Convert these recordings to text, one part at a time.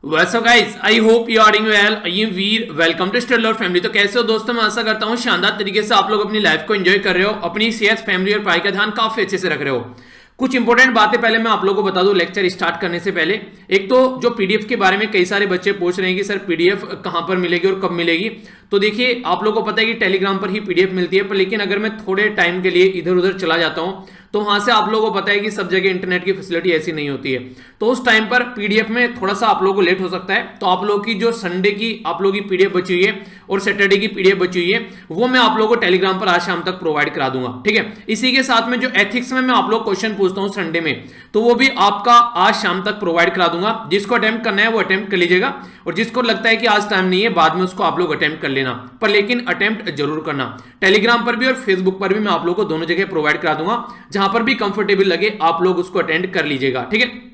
वैसे guys I hope you are doing well. I am Veer, welcome to Stellar family. तो कैसे हो दोस्तों, मैं आशा करता हूं शानदार तरीके से आप लोग अपनी लाइफ को एंजॉय कर रहे हो, अपनी सेहत, फैमिली और पढ़ाई का ध्यान काफी अच्छे से रख रहे हो। कुछ इंपॉर्टेंट बातें पहले मैं आप लोगों को बता दूं लेक्चर स्टार्ट करने से पहले। एक तो जो पीडीएफ के बारे में कई सारे बच्चे पूछ रहे हैं कि सर पीडीएफ कहां पर मिलेगी और कब मिलेगी। तो देखिए, आप लोगों को पता है कि टेलीग्राम पर ही पीडीएफ मिलती है, पर लेकिन अगर मैं थोड़े टाइम के लिए इधर उधर चला जाता हूं तो वहां से आप लोगों को पता है कि सब जगह इंटरनेट की फैसिलिटी ऐसी नहीं होती है। तो उस टाइम पर पीडीएफ में थोड़ा सा आप लोगों को लेट हो सकता है। तो आप लोगों की जो संडे की आप लोगों की पीडीएफ बची हुई है और सैटरडे की पीडीएफ बची हुई है वो मैं आप लोगों को टेलीग्राम पर आज शाम तक प्रोवाइड करा दूंगा, ठीक है। इसी के साथ में जो एथिक्स में मैं आप लोग क्वेश्चन पूछता हूं संडे में, तो वो भी आपका आज शाम तक प्रोवाइड करा दूंगा। जिसको अटेम्प्ट करना है वो अटेम्प्ट कर लीजिएगा, और जिसको लगता है कि आज टाइम नहीं है बाद में उसको आप लोग अटेम्प्ट कर लेना, पर लेकिन अटेम्प्ट जरूर करना। टेलीग्राम पर भी और फेसबुक पर भी मैं आप लोगों को दोनों जगह प्रोवाइड करा दूंगा, जहां पर भी कंफर्टेबल लगे आप लोग उसको अटेंड कर लीजिएगा, ठीक है।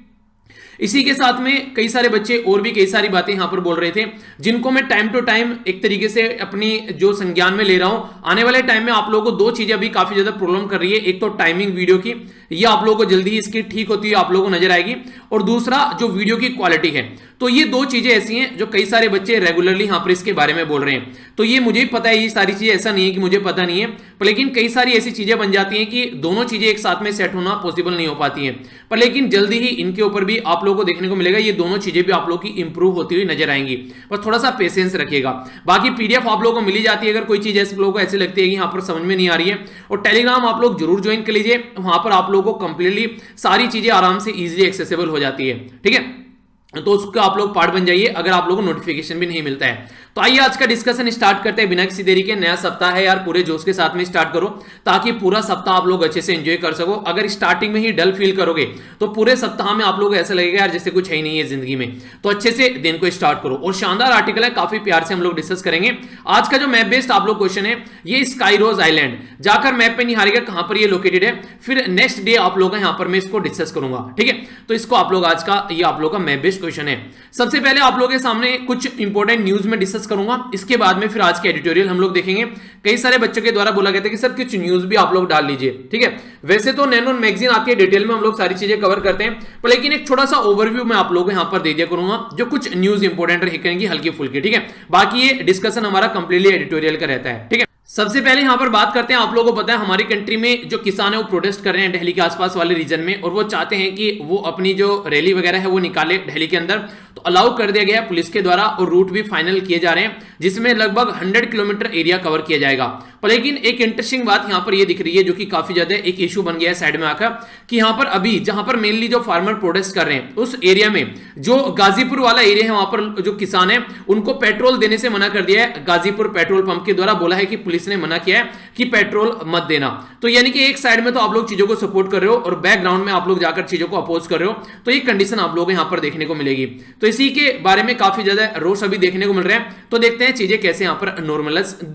इसी के साथ में कई सारे बच्चे और भी कई सारी बातें यहां पर बोल रहे थे, जिनको मैं टाइम टू टाइम एक तरीके से अपनी जो संज्ञान में ले रहा हूं। आने वाले टाइम में आप लोगों को दो चीजें अभी काफी ज्यादा प्रॉब्लम कर रही है। एक तो टाइमिंग वीडियो की, ये आप लोगों को जल्दी ही इसकी ठीक होती है आप लोगों को नजर आएगी, और दूसरा जो वीडियो की क्वालिटी है। तो ये दो चीजें ऐसी हैं जो कई सारे बच्चे रेगुलरली यहां पर इसके बारे में बोल रहे हैं। तो ये मुझे पता है, ये सारी चीजें ऐसा नहीं है कि मुझे पता नहीं है, पर लेकिन कई सारी ऐसी चीजें बन जाती हैं कि दोनों चीजें एक साथ में सेट होना पॉसिबल नहीं हो पाती हैं। पर लेकिन जल्दी ही इनके ऊपर भी आप लोगों को देखने को मिलेगा, ये दोनों चीजें भी आप लोगों की इंप्रूव होती हुई नजर आएंगी। बस थोड़ा सा पेशेंस रखिएगा। बाकी पीडीएफ आप लोगों को मिली जाती है। अगर कोई चीज ऐसे लोगों को ऐसे लगती है कि यहां पर समझ में नहीं आ रही है, और टेलीग्राम आप लोग जरूर ज्वाइन कर लीजिए, वहां पर आप लोगों को कंप्लीटली सारी चीजें आराम से इजीली एक्सेसिबल हो जाती है, ठीक है। तो उसका आप लोग पार्ट बन जाइए अगर आप लोगों को नोटिफिकेशन भी नहीं मिलता है। तो आइए आज का डिस्कशन स्टार्ट करते हैं बिना किसी देरी के। नया सप्ताह है यार, पूरे जोश के साथ में स्टार्ट करो ताकि पूरा सप्ताह आप लोग अच्छे से एंजॉय कर सको। अगर स्टार्टिंग में ही डल फील करोगे तो पूरे सप्ताह में आप लोग ऐसा लगेगा यार जैसे कुछ है ही नहीं है जिंदगी में। तो अच्छे से दिन को स्टार्ट करो, और शानदार आर्टिकल है, काफी प्यार से हम लोग डिस्कस करेंगे। आज का जो मैप बेस्ड आप लोग क्वेश्चन है, ये स्काई रोज आइलैंड, जाकर मैप पे निहारेगा कहां पर ये लोकेटेड है, फिर नेक्स्ट डे आप लोग यहां पर मैं इसको डिस्कस करूंगा, ठीक है। तो इसको आप लोग आज का ये आप लोग का मैप बेस्ड क्वेश्चन है। सबसे पहले आप लोगों के सामने कुछ इंपॉर्टेंट न्यूज में डिस्कस करूंगा, इसके बाद में फिर आज के एडिटोरियल हम लोग देखेंगे। कई सारे बच्चों के द्वारा बोला गया था कि सर कुछ न्यूज भी आप लोग डाल लीजिए, ठीक है। वैसे तो नैनो मैगजीन आती है, डिटेल में हम लोग सारी चीजें कवर करते हैं, पर लेकिन एक छोटा सा ओवरव्यू मैं आप लोगों को यहां पर दे दिया करूंगा, जो कुछ न्यूज इंपॉर्टेंट रहेंगी हल्की फुल्की, ठीक है। बाकी ये डिस्कशन हमारा कंप्लीटली एडिटोरियल का रहता है, ठीक है। सबसे पहले यहां पर बात करते हैं, आप लोगों को पता है हमारी कंट्री में जो किसान है वो प्रोटेस्ट कर रहे हैं दिल्ली के आसपास वाले रीजन में, और वो चाहते हैं कि वो अपनी जो रैली वगैरह है वो निकाले दिल्ली के अंदर। तो अलाउ कर दिया गया है पुलिस के द्वारा, और रूट भी फाइनल किए जा रहे हैं, जिसमें लगभग 100 किलोमीटर एरिया कवर किया जाएगा। पर लेकिन एक इंटरेस्टिंग बात यहां पर ये दिख रही है, जो कि काफी ज्यादा एक इशू बन गया है साइड में आकर, कि यहां पर अभी जहां पर मेनली जो फार्मर प्रोटेस्ट कर रहे हैं उस एरिया में, जो गाजीपुर वाला एरिया है, वहां पर जो किसान है उनको पेट्रोल देने से मना कर दिया है। गाजीपुर पेट्रोल पंप के द्वारा बोला है कि पुलिस ने मना किया है कि पेट्रोल मत देना। तो यानी कि एक साइड में तो आप लोग चीजों को सपोर्ट कर रहे हो और बैकग्राउंड में आप लोग जाकर चीजों को अपोज कर रहे हो, तो ये कंडीशन आप लोग यहां पर देखने को मिलेगी। तो इसी के बारे में काफी ज्यादा रोष अभी देखने को मिल रहे हैं। तो देखते हैं चीजें कैसे यहां पर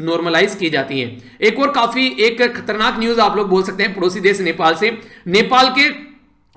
नॉर्मलाइज की जाती हैं। एक और काफी एक खतरनाक न्यूज आप लोग बोल सकते हैं पड़ोसी देश नेपाल से। नेपाल के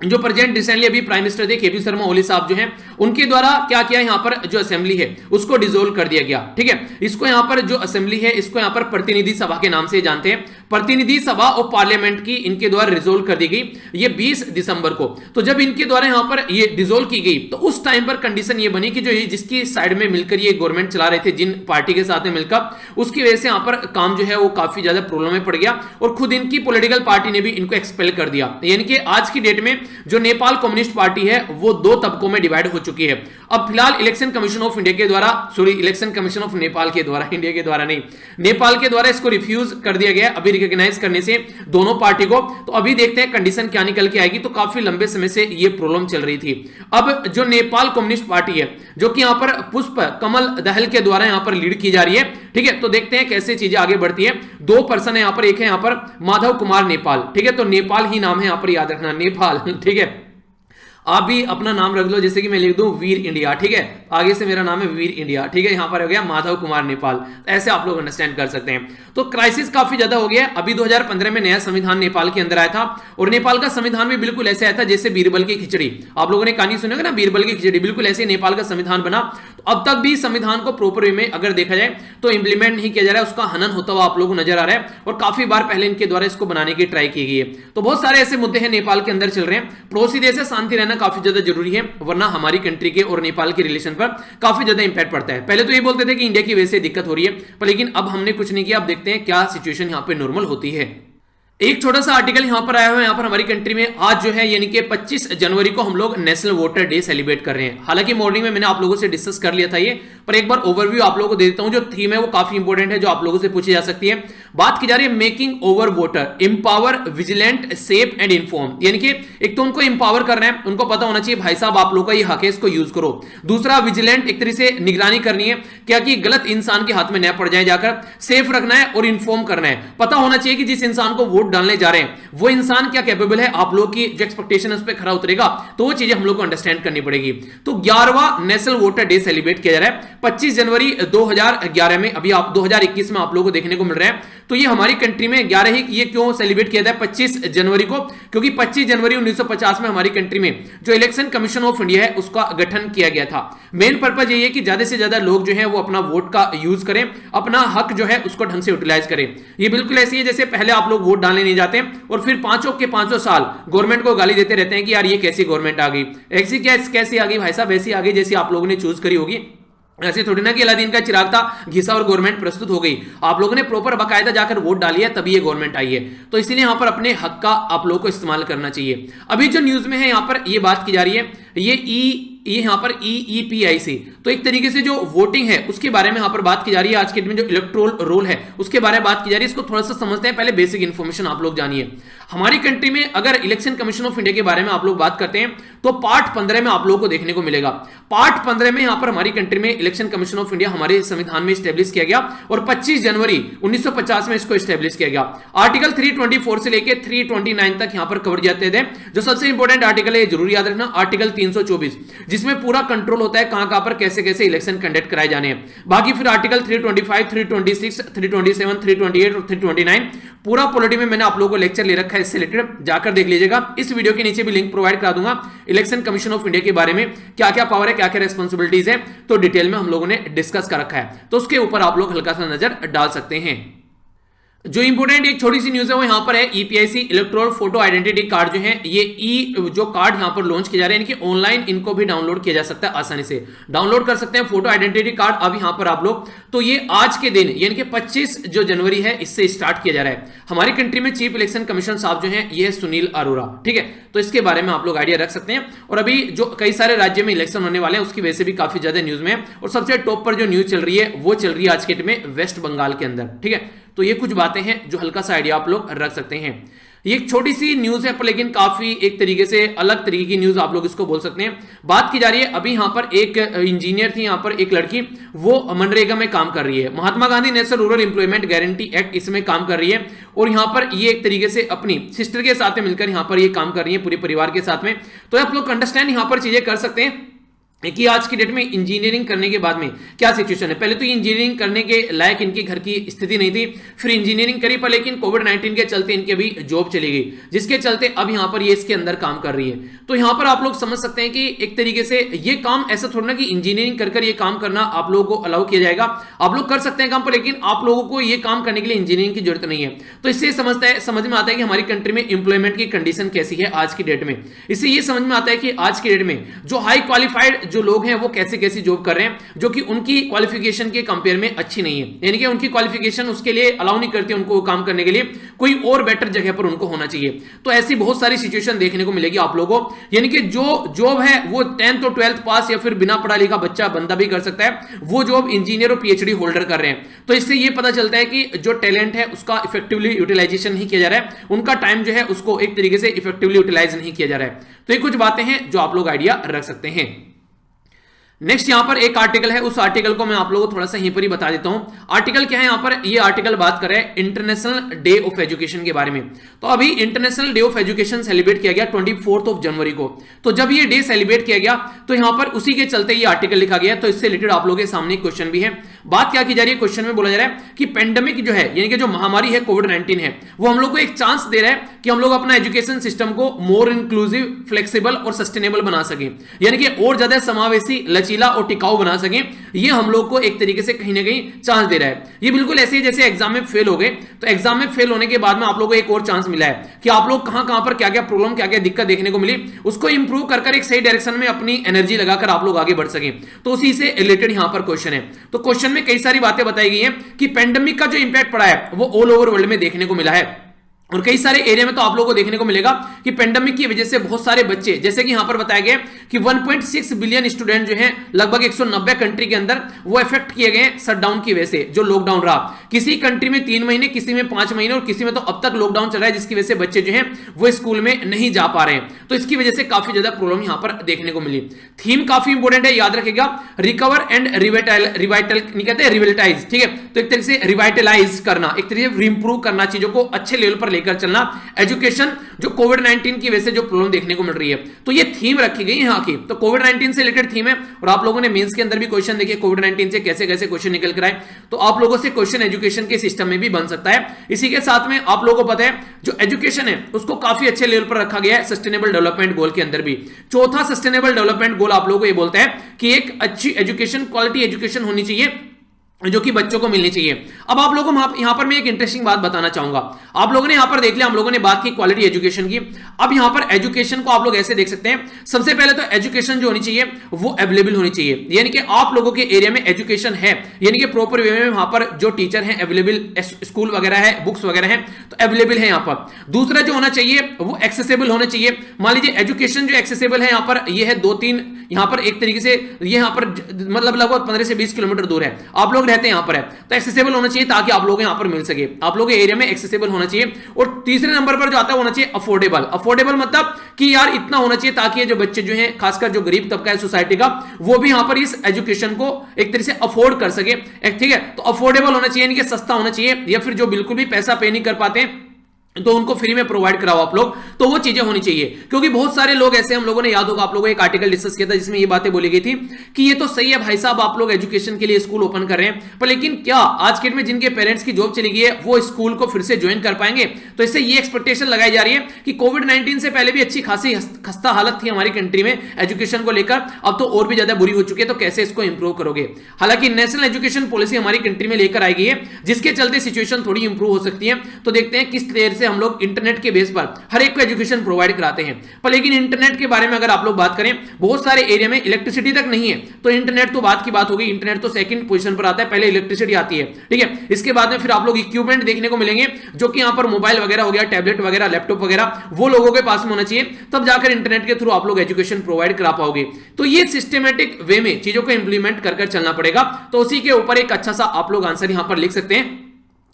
जो प्रेजेंट रिसेंटली अभी प्राइम मिनिस्टर थे केपी शर्मा ओली साहब जो हैं, उनके द्वारा क्या किया, यहां पर जो असेंबली है उसको डिसोल्व कर दिया गया, ठीक है। इसको यहां पर जो असेंबली है इसको यहां पर प्रतिनिधि सभा के नाम से जानते हैं। प्रतिनिधि सभा और पार्लियामेंट की इनके द्वारा रिजोल्व कर दी गई ये 20 दिसंबर को। तो जब इनके द्वारा यहां पर ये डिसोल्व की गई तो उस टाइम पर कंडीशन ये बनी कि जो जिसकी साइड में मिलकर ये गवर्नमेंट चला रहे थे, जिन पार्टी के साथ में मिलकर, उसकी वजह से यहां पर काम जो है वो काफी ज्यादा प्रॉब्लम में पड़ गया, और खुद इनकी पॉलिटिकल पार्टी ने भी इनको एक्सपेल कर दिया। यानी कि आज की डेट में जो नेपाल कम्युनिस्ट पार्टी है वो दो तबकों में डिवाइड हो चुकी है। अब फिलहाल इलेक्शन कमीशन ऑफ इंडिया के द्वारा, इलेक्शन कमीशन ऑफ नेपाल के द्वारा, इंडिया के द्वारा नहीं, नेपाल के द्वारा इसको रिफ्यूज कर दिया गया अभी रिकॉग्नाइज करने से दोनों पार्टी को। तो अभी देखते हैं कंडीशन क्या निकल के आएगी। तो काफी लंबे समय से ये प्रॉब्लम चल रही थी। अब जो नेपाल कम्युनिस्ट पार्टी है, जो कि यहां पर पुष्प कमल दहल के द्वारा यहां पर लीड की जा रही है, ठीक है। तो देखते हैं कैसे चीजें आगे बढ़ती है। दो पर्सन है यहां पर, एक है यहां पर माधव कुमार नेपाल, ठीक है। तो नेपाल ही नाम है यहां पर, याद रखना नेपाल, ठीक है। आप भी अपना नाम रख लो, जैसे कि मैं लिख दूं वीर इंडिया, ठीक है। आगे से मेरा नाम है वीर इंडिया, ठीक है। यहां पर हो गया माधव कुमार नेपाल, ऐसे आप लोग अंडरस्टैंड कर सकते हैं। तो क्राइसिस काफी ज्यादा हो गया। अभी 2015 में नया संविधान नेपाल के अंदर आया था, और नेपाल का संविधान भी बिल्कुल ऐसे आया था जैसे बीरबल की खिचड़ी। आप लोगों ने कहानी सुनी होगी ना, बीरबल की खिचड़ी, बिल्कुल ऐसे नेपाल का संविधान बना। तो अब तक भी संविधान को प्रॉपर वे में अगर देखा जाए तो इंप्लीमेंट नहीं किया जा रहा है, उसका हनन होता हुआ आप लोगों को नजर आ रहा है और काफी बार पहले इनके द्वारा इसको बनाने की ट्राई की गई है। तो बहुत सारे ऐसे मुद्दे हैं नेपाल के अंदर चल रहे हैं। पड़ोसी देश से शांति रहना काफी ज्यादा जरूरी है, वरना हमारी कंट्री के और नेपाल के रिलेशन पर काफी ज्यादा इंपैक्ट पड़ता है। पहले तो ये बोलते थे कि इंडिया की वजह से दिक्कत हो रही है, पर लेकिन अब हमने कुछ नहीं किया। अब देखते हैं क्या सिचुएशन यहां पर नॉर्मल होती है। एक छोटा सा आर्टिकल यहां पर आया हुआ है। यहां पर हमारी कंट्री में आज जो है यानी कि 25 जनवरी को हम लोग नेशनल वोटर डे सेलिब्रेट कर रहे हैं। हालांकि मॉर्निंग में मैंने आप लोगों से डिस्कस कर लिया था ये, पर एक बार ओवरव्यू आप लोगों को दे देता हूं। जो थीम है वो काफी इंपॉर्टेंट है, जो आप लोगों से पूछी जा सकती है। बात की जा रही है making over voter empower vigilant safe and inform, यानी कि एक तो उनको इंपावर करना है, उनको पता होना चाहिए भाई साहब आप लोग का ये हक है, इसको यूज करो। दूसरा विजिलेंट, एक तरह से निगरानी करनी है क्या कि गलत इंसान के हाथ में न पड़ जाए जाकर। सेफ रखना है और इन्फॉर्म करना है, पता होना चाहिए कि जिस इंसान को वोट डालने जा रहे हैं वो इंसान क्या कैपेबल है, आप लोग की जो एक्सपेक्टेशन है उस पर खरा उतरेगा। तो वो चीजें हम लोग को अंडरस्टैंड करनी पड़ेगी। तो 11वां नेशनल वोटर डे सेलिब्रेट किया जा रहा है 25 जनवरी 2011 में। अभी आप 2021 में आप लोगों को देखने को मिल रहा है। तो ये हमारी कंट्री में 11 ही ये क्यों सेलिब्रेट किया जाता है 25 जनवरी को, क्योंकि 25 जनवरी 1950 में हमारी कंट्री में जो इलेक्शन कमीशन ऑफ इंडिया है उसका गठन किया गया था। मेन पर्पज ये है कि ज्यादा से ज्यादा लोग जो है वो अपना वोट का यूज करें, अपना हक जो है उसको ढंग से यूटिलाइज करें। ये बिल्कुल ऐसी है जैसे पहले आप लोग वोट डालने नहीं जाते और फिर पांचों के पांचों साल गवर्नमेंट को गाली देते रहते हैं कि यार ये कैसी गवर्नमेंट आ गई, ऐसी कैसी आ गई भाई साहब, ऐसी आ गई जैसी आप लोगों ने चूज करी होगी। ऐसे थोड़ी ना कि अलादीन का चिराग था, घिसा और गवर्नमेंट प्रस्तुत हो गई। आप लोगों ने प्रॉपर बकायदा जाकर वोट डाली है तभी ये गवर्नमेंट आई है। तो इसीलिए यहां पर अपने हक का आप लोगों को इस्तेमाल करना चाहिए। अभी जो न्यूज में है यहां पर ये बात की जा रही है, ये यहां पर EEPIC, तो एक तरीके से जो वोटिंग है उसके बारे में यहां पर बात की जा रही है। आज के दिन में जो इलेक्टोरल रोल है उसके बारे में बात की जा रही है। इसको थोड़ा सा समझते हैं, पहले बेसिक इंफॉर्मेशन आप लोग जानिए। हमारी कंट्री में अगर इलेक्शन कमीशन ऑफ इंडिया के बारे में आप लोग बात करते हैं तो पार्ट 15 में आप लोगों को देखने को मिलेगा। पार्ट 15 में यहां पर हमारी कंट्री में इलेक्शन कमीशन ऑफ इंडिया हमारे संविधान में स्टैब्लिश किया गया और 25 जनवरी 1950 में इसको स्टैब्लिश किया गया। आर्टिकल 324 से लेकर 329 तक यहां पर कवर जाते थे। जो सबसे इंपॉर्टेंट आर्टिकल है जरूर याद रखना, आर्टिकल 324, जिसमें पूरा कंट्रोल होता है कहां पर कैसे कैसे इलेक्शन कंडक्ट कराए जाने हैं। बाकी फिर आर्टिकल 325, 326, 327, 328 और 329 पूरा पॉलिटी में मैंने आप लोगों को लेक्चर ले रखा है, इससे रिलेटेड जाकर देख लीजिएगा। इस वीडियो के नीचे भी लिंक प्रोवाइड करा दूंगा इलेक्शन कमीशन ऑफ इंडिया के बारे में, क्या क्या पावर है, क्या क्या रेस्पॉन्सिबिलिटीज है, तो डिटेल में हम लोगों ने डिस्कस कर रखा है। तो उसके ऊपर आप लोग हल्का सा नजर डाल सकते हैं। जो इंपोर्टेंट एक छोटी सी न्यूज है वो यहां पर है EPIC electoral photo identity card जो है ये जो कार्ड यहां पर लॉन्च किए जा रहे हैं, इनकी ऑनलाइन इनको भी डाउनलोड किया जा सकता है, आसानी से डाउनलोड कर सकते हैं फोटो आइडेंटिटी कार्ड अब यहां पर आप लोग। तो ये आज के दिन यानी कि 25 जो जनवरी है इससे स्टार्ट किया जा रहा है। हमारी कंट्री में चीफ इलेक्शन कमीशन साहब जो है ये सुनील अरोड़ा, ठीक है। तो इसके बारे में आप लोग आइडिया रख सकते हैं। और अभी जो कई सारे राज्य में इलेक्शन होने वाले हैं उसकी वजह से भी काफी ज्यादा न्यूज में है। और सबसे टॉप पर जो न्यूज चल रही है वो चल रही है आज के डेट में वेस्ट बंगाल के अंदर, ठीक है। तो ये कुछ बातें हैं जो हल्का सा आइडिया आप लोग रख सकते हैं। ये एक छोटी सी न्यूज है पर लेकिन काफी एक तरीके से अलग तरीके की न्यूज आप लोग इसको बोल सकते हैं। बात की जा रही है अभी यहां पर एक इंजीनियर थी, यहां पर एक लड़की, वो मनरेगा में काम कर रही है। Mahatma Gandhi national rural employment guarantee act इसमें काम कर रही है और यहां पर ये एक तरीके से अपनी सिस्टर के साथ मिलकर यहां पर ये काम कर रही है पूरे परिवार के साथ में। तो आप लोग अंडरस्टैंड यहां पर चीजें कर सकते हैं कि आज की डेट में इंजीनियरिंग करने के बाद में क्या सिचुएशन है। पहले तो इंजीनियरिंग करने के लायक इनके घर की स्थिति नहीं थी, फिर इंजीनियरिंग करी पर लेकिन कोविड-19 के चलते इनके भी जॉब चली गई, जिसके चलते अब यहां पर ये इसके अंदर काम कर रही है। तो यहां पर आप लोग समझ सकते हैं कि एक तरीके से ये काम ऐसा थोड़ा ना कि इंजीनियरिंग कर ये काम करना आप लोगों को अलाउ किया जाएगा। आप लोग कर सकते हैं काम पर, लेकिन आप लोगों को ये काम करने के लिए इंजीनियरिंग की जरूरत नहीं है। तो इससे समझ में आता है कि हमारी कंट्री में इंप्लॉयमेंट की कंडीशन कैसी है आज की डेट में। इससे ये समझ में आता है कि आज की डेट में जो हाई क्वालिफाइड जो लोग हैं वो कैसी जॉब कर रहे हैं जो कि उनकी क्वालिफिकेशन के कंपेयर में अच्छी नहीं है, यानी कि उनकी क्वालिफिकेशन उसके लिए अलाउ नहीं करती उनको काम करने के लिए, कोई और बेटर जगह पर उनको होना चाहिए। तो ऐसी बहुत सारी सिचुएशन देखने को मिलेगी आप लोगों को, यानी कि जो जॉब है वो 10th और 12th पास या फिर बिना पढ़ा लिखा बंदा भी कर सकता है, वो जॉब इंजीनियर और PhD होल्डर कर रहे हैं। तो इससे ये पता चलता है कि जो टैलेंट है उसका इफेक्टिवली यूटिलाइजेशन नहीं किया जा रहा है, उनका टाइम जो है उसको एक तरीके से इफेक्टिवली यूटिलाइज नहीं किया जा रहा है। तो ये कुछ बातें हैं जो आप लोग आइडिया रख सकते हैं। नेक्स्ट यहां पर एक आर्टिकल है, उस आर्टिकल को मैं आप लोगों को थोड़ा सा यहीं पर ही बता देता हूं। आर्टिकल क्या है यहां पर, ये आर्टिकल बात कर रहा है इंटरनेशनल डे ऑफ एजुकेशन के बारे में। तो अभी international day of education celebrate किया गया 24 जनवरी को। तो जब ये डे सेलिब्रेट किया गया तो यहां पर उसी के चलते ये आर्टिकल लिखा गया। तो इससे रिलेटेड आप लोगों के सामने क्वेश्चन भी है। बात क्या की जा रही है, क्वेश्चन में बोला जा रहा है कि पेंडेमिक जो है यानी कि जो महामारी है कोविड-19 है, वो हम लोग को एक चांस दे रहा है कि हम लोग अपना एजुकेशन सिस्टम को मोर इंक्लूसिव, फ्लेक्सिबल और सस्टेनेबल बना सके, यानी कि और ज्यादा समावेशी, लचीला लचीला और टिकाऊ बना सकें, ये हम लोग को एक तरीके से कहीं ना कहीं चांस दे रहा है। ये बिल्कुल ऐसे ही जैसे एग्जाम में फेल हो गए, तो एग्जाम में फेल होने के बाद में आप लोगों को एक और चांस मिला है कि आप लोग कहां पर क्या क्या प्रॉब्लम, क्या क्या दिक्कत देखने को मिली, उसको इंप्रूव कर एक सही डायरेक्शन में अपनी एनर्जी लगाकर आप लोग आगे बढ़ सके। तो उसी से रिलेटेड यहां पर क्वेश्चन है। तो क्वेश्चन में कई सारी बातें बताई गई हैं कि पेंडेमिक का जो इंपैक्ट पड़ा है वो ऑल ओवर वर्ल्ड में देखने को मिला है, और कई सारे एरिया में तो आप लोगों को देखने को मिलेगा कि पेंडेमिक की वजह से बहुत सारे बच्चे, जैसे कि यहां पर बताया गया कि 1.6 बिलियन स्टूडेंट जो हैं लगभग 190 कंट्री के अंदर वो इफेक्ट किए गए शटडाउन की वजह से, जो लॉकडाउन रहा। किसी कंट्री में 3 महीने, किसी में 5 महीने, और किसी में तो अब तक लॉकडाउन चल रहा है, जिसकी वजह से बच्चे जो हैं वो स्कूल में नहीं जा पा रहे हैं। तो इसकी वजह से काफी ज्यादा प्रॉब्लम यहां पर देखने को मिली। थीम काफी इंपॉर्टेंट है, याद रखिएगा, रिकवर एंड रिवाइटल नहीं कहते, रिविटलाइज, ठीक है। तो एक तरीके से रिवाइटलाइज करना, एक तरीके से इंप्रूव करना, चीजों को अच्छे लेवल पर लेकर चलना, एजुकेशन जो कोविड-19 की वजह से जो प्रॉब्लम देखने को मिल रही है, तो ये थीम रखी गई है यहाँ की। तो कोविड-19 से रिलेटेड थीम है, और आप लोगों ने मेंस के अंदर भी क्वेश्चन देखे कोविड-19 से कैसे कैसे क्वेश्चन निकल कर आए, तो आप लोगों से क्वेश्चन एजुकेशन के सिस्टम में भी बन सकता है। इसी के साथ में आप लोगों को पता है जो एजुकेशन है उसको काफी अच्छे लेवल पर रखा गया है सस्टेनेबल डेवलपमेंट गोल के अंदर भी। चौथा सस्टेनेबल डेवलपमेंट गोल आप लोगों को ये बोलता है कि एक अच्छी एजुकेशन, क्वालिटी एजुकेशन होनी चाहिए जो कि बच्चों को मिलनी चाहिए। अब आप लोगों को यहां पर मैं एक इंटरेस्टिंग बात बताना चाहूंगा। आप लोगों ने यहां पर देख लिया, हम लोगों ने बात की क्वालिटी एजुकेशन की। अब यहां पर एजुकेशन को आप लोग ऐसे देख सकते हैं, सबसे पहले तो एजुकेशन जो होनी चाहिए वो अवेलेबल होनी चाहिए, यानी कि आप लोगों के एरिया में एजुकेशन है, यानी कि प्रॉपर वे में वहां पर जो टीचर हैं अवेलेबल, स्कूल वगैरह है, बुक्स वगैरह हैं, तो अवेलेबल है यहां पर। दूसरा जो होना चाहिए वो एक्सेसिबल होना चाहिए। मान लीजिए एजुकेशन जो एक्सेसिबल है यहां पर, ये है 2-3, यहां पर एक तरीके से ये यहां पर मतलब लगभग 15 से 20 किलोमीटर दूर है, आप लोग रहते हैं यहां पर है, तो एक्सेसिबल होना चाहिए ताकि आप लोग यहां पर मिल सके, आप लोग एरिया में एक्सेसिबल होना चाहिए। और तीसरे नंबर पर जो आता है होना चाहिए अफोर्डेबल। अफोर्डेबल मतलब कि यार इतना होना चाहिए ताकि ये जो बच्चे जो हैं, खासकर जो गरीब तबका है सोसाइटी का, वो भी यहां पर इस एजुकेशन को एक तरह से अफोर्ड कर सके, ठीक है। तो अफोर्डेबल होना चाहिए, यानी कि सस्ता होना चाहिए, या फिर जो बिल्कुल भी पैसा पे नहीं कर पाते हैं तो उनको फ्री में प्रोवाइड कराओ आप लोग, तो वो चीजें होनी चाहिए। क्योंकि बहुत सारे लोग ऐसे, हम लोगों ने, याद होगा आप लोगों को एक आर्टिकल डिस्कस किया था जिसमें ये बातें बोली गई थी कि ये तो सही है भाई साहब, आप लोग एजुकेशन के लिए स्कूल ओपन कर रहे हैं, पर लेकिन क्या आज के डेट में जिनके पेरेंट्स की जॉब चली गई है वो स्कूल को फिर से ज्वाइन कर पाएंगे? तो इससे ये एक्सपेक्टेशन लगाई जा रही है कि कोविड-19 से पहले भी अच्छी खासी खस्ता हालत थी हमारी कंट्री में एजुकेशन को लेकर, अब तो और भी ज्यादा बुरी हो चुकी है, तो कैसे इसको इंप्रूव करोगे? हालांकि नेशनल एजुकेशन पॉलिसी हमारी कंट्री में लेकर आई गई है, जिसके चलते सिचुएशन थोड़ी इंप्रूव हो सकती है। तो देखते हैं किस तरह से हम लोग इंटरनेट के बेस पर हर एक को एजुकेशन प्रोवाइड कराते हैं। पर लेकिन इंटरनेट के बारे में अगर आप लोग बात करें, बहुत सारे एरिया में इलेक्ट्रिसिटी तक नहीं है, तो इंटरनेट तो बात की बात होगी, इंटरनेट तो सेकंड पोजीशन पर आता है, पहले इलेक्ट्रिसिटी आती है, ठीक है। इसके बाद में फिर आप लोग इक्विपमेंट देखने को मिलेंगे, जो कि यहां पर मोबाइल वगैरह हो गया, टैबलेट वगैरह, लैपटॉप वगैरह, वो लोगों के पास में होना चाहिए, तब जाकर इंटरनेट के थ्रू आप लोग एजुकेशन प्रोवाइड करा पाओगे। तो ये सिस्टमेटिक वे में चीजों को इंप्लीमेंट कर चलना पड़ेगा। तो उसी के ऊपर एक अच्छा सा आप लोग आंसर यहां पर लिख सकते हैं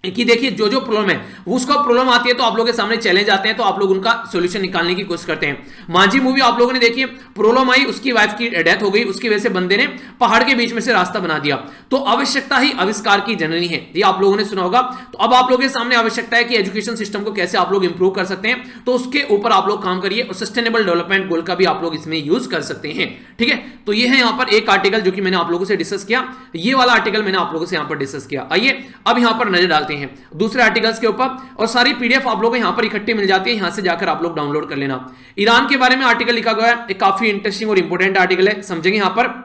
कि देखिए जो जो प्रॉब्लम है उसका प्रॉब्लम आती है तो आप लोगों के सामने चैलेंज आते हैं, तो आप लोग उनका सॉल्यूशन निकालने की कोशिश करते हैं। मांझी मूवी आप लोगों ने देखी, प्रॉब्लम आई, उसकी वाइफ की डेथ हो गई, उसकी वजह से बंदे ने पहाड़ के बीच में से रास्ता बना दिया। तो आवश्यकता ही आविष्कार की जननी है, ये आप लोगों ने सुना होगा। तो अब आप लोगों के सामने आवश्यकता है कि एजुकेशन सिस्टम को कैसे आप लोग इंप्रूव कर सकते हैं, तो उसके ऊपर आप लोग काम करिए, और सस्टेनेबल डेवलपमेंट गोल का भी आप लोग इसमें यूज कर सकते हैं, ठीक है। तो ये है यहाँ पर एक आर्टिकल जो कि मैंने आप लोगों से डिस्कस किया, ये वाला आर्टिकल मैंने आप लोगों से यहाँ पर डिस्कस किया। आइए अब यहाँ पर नजर डालते हैं दूसरे आर्टिकल्स के ऊपर, और सारी पीडीएफ आप लोगों को यहां पर इकट्ठी मिल जाती है, यहां से जाकर आप लोग डाउनलोड कर लेना। ईरान के बारे में आर्टिकल लिखा गया है, एक काफी इंटरेस्टिंग और इंपॉर्टेंट आर्टिकल है, समझेंगे यहां पर।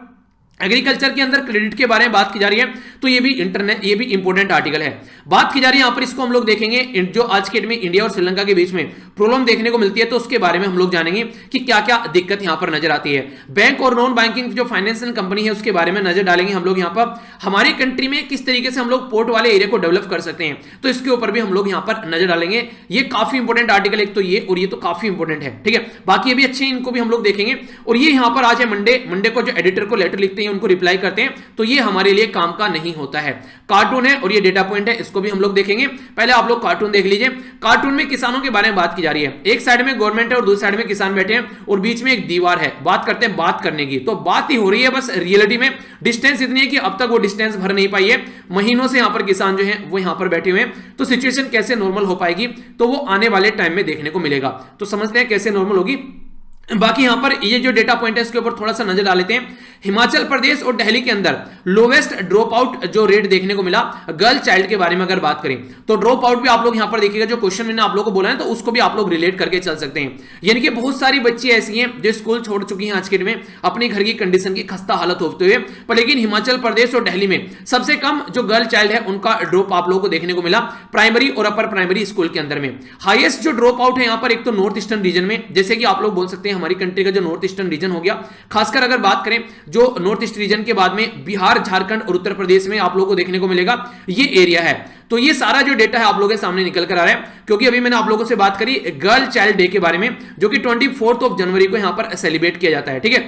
एग्रीकल्चर के अंदर क्रेडिट के बारे में बात की जा रही है, तो ये भी इंपॉर्टेंट आर्टिकल है। बात की जा रही है यहां पर, इसको हम लोग देखेंगे जो आज के डेट में इंडिया और श्रीलंका के बीच में प्रॉब्लम देखने को मिलती है, तो उसके बारे में हम लोग जानेंगे कि क्या क्या दिक्कत यहां पर नजर आती है। बैंक और नॉन बैंकिंग जो फाइनेंशियल कंपनी है उसके बारे में नजर डालेंगे हम लोग यहां पर। हमारी कंट्री में किस तरीके से हम लोग पोर्ट वाले एरिया को डेवलप कर सकते हैं, तो इसके ऊपर भी हम लोग यहां पर नजर डालेंगे। ये काफी इंपॉर्टेंट आर्टिकल एक तो ये, और ये तो काफी इंपॉर्टेंट है, ठीक है। बाकी ये भी अच्छे, इनको भी हम लोग देखेंगे। और ये यहां पर आज है मंडे को जो एडिटर को लेटर लिखते हैं उनको रिप्लाई करते हैं, तो ये हमारे लिए काम का नहीं होता है। कार्टून है और ये डेटा पॉइंट है, इसको भी हम लोग देखेंगे। पहले आप लोग कार्टून देख लीजिए। कार्टून में किसानों के बारे में बात की जा रही है, एक साइड में गवर्नमेंट है और दूसरी साइड में किसान बैठे हैं, और बीच में एक दीवार है। बात करते हैं बात करने की, तो बात ही हो रही है, बस रियलिटी में डिस्टेंस इतनी है कि अब तक वो डिस्टेंस भर नहीं पाई है। महीनों से यहां पर किसान जो है वो यहां पर बैठे हुए हैं, तो सिचुएशन कैसे नॉर्मल हो पाएगी, तो वो आने वाले टाइम में देखने को मिलेगा। तो समझते हैं कैसे नॉर्मल होगी। बाकी यहां पर ये जो डेटा पॉइंट है इसके ऊपर थोड़ा सा नजर डाल लेते हैं। हिमाचल प्रदेश और दिल्ली के अंदर लोवेस्ट ड्रॉप आउट जो रेट देखने को मिला गर्ल चाइल्ड के बारे में अगर बात करें, तो ड्रॉप आउट भी आप लोग यहां पर देखिएगा, जो क्वेश्चन मैंने आप लोगों को बोला है तो उसको भी आप लोग रिलेट करके चल सकते हैं। यानी कि बहुत सारी बच्ची ऐसी हैं जो स्कूल छोड़ चुकी हैं आज के दिन में अपने घर की कंडीशन की खस्ता हालत होते हुए, पर लेकिन हिमाचल प्रदेश और दिल्ली में सबसे कम जो गर्ल चाइल्ड है उनका ड्रॉप आप लोगों को देखने को मिला प्राइमरी और अपर प्राइमरी स्कूल के अंदर में। हाईएस्ट जो ड्रॉप आउट है यहां पर एक तो नॉर्थ ईस्टर्न रीजन में, जैसे कि आप लोग बोल सकते हैं हमारी कंट्री का जो नॉर्थ ईस्टर्न रीजन हो गया, खासकर अगर बात करें जो नॉर्थ ईस्ट रीजन के बाद में बिहार, झारखंड और उत्तर प्रदेश में आप लोगों को देखने को मिलेगा ये एरिया है। तो ये सारा जो डेटा है आप लोगों के सामने निकल कर आ रहा है, क्योंकि अभी मैंने आप लोगों से बात करी गर्ल चाइल्ड डे के बारे में, जो कि 24 जनवरी को यहां पर सेलिब्रेट किया जाता है। ठीक है,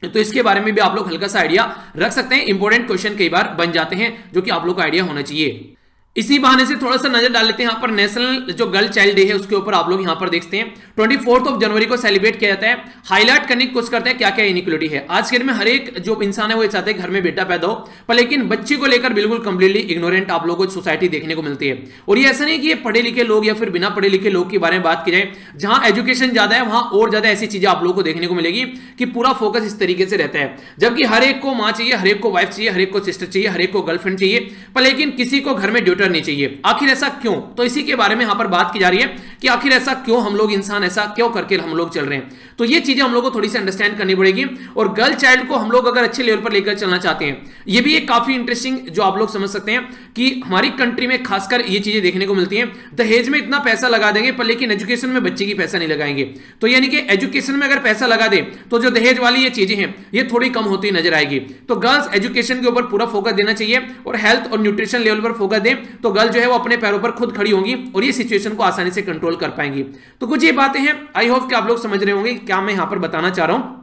तो इसके बारे में भी आप लोग हल्का सा आइडिया रख सकते हैं। इंपॉर्टेंट क्वेश्चन कई बार बन जाते हैं जो कि आप लोग को आइडिया होना चाहिए। इसी बहाने से थोड़ा सा नजर डाल लेते हैं यहाँ पर नेशनल जो गर्ल चाइल्ड डे है उसके ऊपर आप लोग यहाँ पर देखते हैं 24 जनवरी को सेलिब्रेट किया जाता है। हाईलाइट करने की कोशिश करते हैं क्या क्या इनइक्वालिटी है। आज के दिन में हर एक जो इंसान है वो चाहते हैं घर में बेटा पैदा हो, पर लेकिन बच्चे को लेकर बिल्कुल कंप्लीटली इग्नोरेंट आप लोगों को सोसाइटी देखने को मिलती है। और ये ऐसा नहीं कि ये पढ़े लिखे लोग या फिर बिना पढ़े लिखे लोग के बारे में बात की जाए, जहां एजुकेशन ज्यादा है वहां और ज्यादा ऐसी चीजें आप लोगों को देखने को मिलेगी कि पूरा फोकस इस तरीके से रहता है, जबकि हर एक को मां चाहिए, हर एक को वाइफ चाहिए, हर एक को सिस्टर चाहिए, हर एक को गर्लफ्रेंड चाहिए, पर लेकिन किसी को घर में ड्यूटर नहीं चाहिए। आखिर ऐसा क्यों? तो इसी के बारे में यहां पर बात की जा रही है कि आखिर ऐसा क्यों, हम लोग इंसान ऐसा क्यों करके हम लोग चल रहे हैं। तो ये चीजें हम लोग को थोड़ी सी अंडरस्टैंड करनी पड़ेगी। और गर्ल चाइल्ड को हम लोग अगर अच्छे लेवल पर लेकर चलना चाहते हैं, ये भी एक काफी इंटरेस्टिंग जो आप लोग समझ सकते हैं कि हमारी कंट्री में खासकर ये चीजें देखने को मिलती हैं। दहेज में इतना पैसा लगा देंगे पर लेकिन एजुकेशन में बच्चे की पैसा नहीं लगाएंगे। तो यानी कि एजुकेशन में अगर पैसा लगा दे तो जो दहेज वाली ये चीजें हैं ये थोड़ी कम होती नजर आएगी। तो गर्ल्स एजुकेशन के ऊपर पूरा फोकस देना चाहिए और हेल्थ और न्यूट्रिशन लेवल पर फोकस दें, तो गर्ल जो है वो अपने पैरों पर खुद खड़ी होंगी और ये सिचुएशन को आसानी से कंट्रोल कर पाएंगी। तो कुछ ये बातें हैं, आई होप कि आप लोग समझ रहे होंगे क्या मैं यहां पर बताना चाह रहा हूं।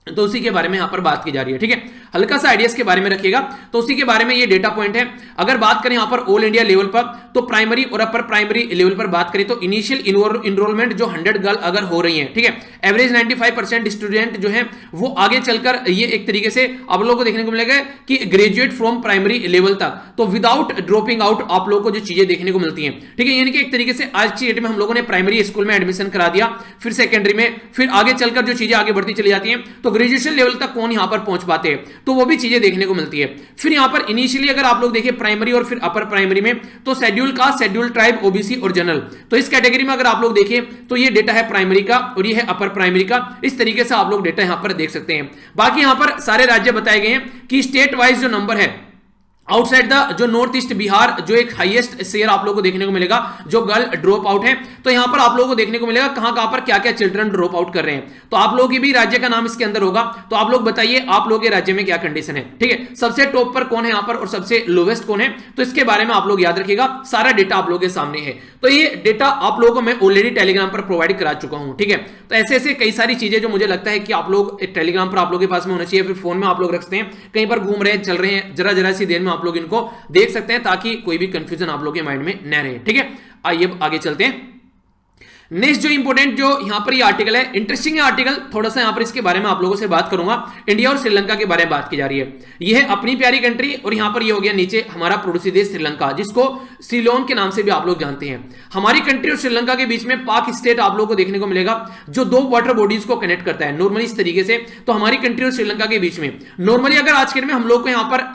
तो उसी के बारे में यहां पर बात की जा रही है। ठीक है, हल्का सा आइडियाज के बारे में रखिएगा। तो उसी के बारे में ये डेटा पॉइंट है। अगर बात करें यहां पर ऑल इंडिया लेवल पर, तो प्राइमरी और अपर प्राइमरी लेवल पर बात करें तो इनिशियल इनरोलमेंट जो 100 गर्ल अगर हो रही हैं, ठीक है, एवरेज 95% स्टूडेंट जो है वो आगे चलकर ये एक तरीके से आप लोगों को देखने को मिलेगा कि ग्रेजुएट फ्रॉम प्राइमरी लेवल तक, तो विदाउट ड्रॉपिंग आउट आप लोगों को जो चीजें देखने को मिलती हैं। ठीक है, यानी कि एक तरीके से आज की डेट में हम लोगों ने प्राइमरी स्कूल में एडमिशन करा दिया, फिर सेकेंडरी में, फिर आगे चलकर जो चीजें आगे बढ़ती चली जाती हैं, तो ग्रेजुएशन लेवल तक कौन यहां पर पहुंच पाते हैं, तो वो भी चीजें देखने को मिलती है। फिर यहां पर इनिशियली अगर आप लोग देखिए प्राइमरी और फिर अपर प्राइमरी में, तो schedule caste, schedule tribe, OBC और जनरल, तो इस कैटेगरी में अगर आप लोग देखिए तो ये डेटा है प्राइमरी का और ये है अपर प्राइमरी का। इस तरीके से आप लोग डेटा यहां पर देख सकते हैं। बाकी यहां पर सारे राज्य बताए गए हैं कि स्टेट वाइज जो नंबर है आउटसाइड द जो नॉर्थ ईस्ट बिहार जो एक हाईएस्ट शेयर आप लोगों को देखने को मिलेगा जो गर्ल ड्रॉप आउट है। तो यहां पर आप लोगों को देखने को मिलेगा कहां कहां पर क्या क्या चिल्ड्रन ड्रॉप आउट कर रहे हैं। तो आप लोगों की भी राज्य का नाम इसके अंदर होगा, तो आप लोग बताइए आप लोगों के राज्य में क्या कंडीशन है। ठीक है, सबसे टॉप पर कौन है यहां पर और सबसे लोवेस्ट कौन है, तो इसके बारे में आप लोग याद रखिएगा। सारा डेटा आप लोगों के सामने है। तो ये डेटा आप लोगों को मैं ऑलरेडी टेलीग्राम पर प्रोवाइड करा चुका हूं। ठीक है, तो ऐसे ऐसे कई सारी चीजें जो मुझे लगता है कि आप लोग टेलीग्राम पर आप लोगों के पास में होना चाहिए, फिर फोन में आप लोग रखते हैं, कहीं पर घूम रहे हैं, चल रहे हैं, जरा जरा सी देर में आप लोग इनको देख सकते हैं ताकि कोई भी कंफ्यूजन आप लोगों के माइंड में न रहे। ठीक है, आइए आगे चलते हैं। नेक्स्ट जो इंपोर्टेंट जो यहां पर ये आर्टिकल है, इंटरेस्टिंग है आर्टिकल, थोड़ा सा यहां पर इसके बारे में आप लोगों से बात करूंगा। इंडिया और श्रीलंका के बारे में बात की जा रही है। ये है अपनी प्यारी कंट्री और यहां पर ये हो गया नीचे हमारा पड़ोसी देश श्रीलंका, जिसको सीलोन के नाम से भी आप लोग जानते हैं। हमारी कंट्री और श्रीलंका के बीच में पाक स्टेट आप लोगों को देखने को मिलेगा जो दो वाटर बॉडीज को कनेक्ट करता है नॉर्मली इस तरीके से। तो हमारी कंट्री और श्रीलंका के बीच में नॉर्मली अगर आज के दिन में हम लोग को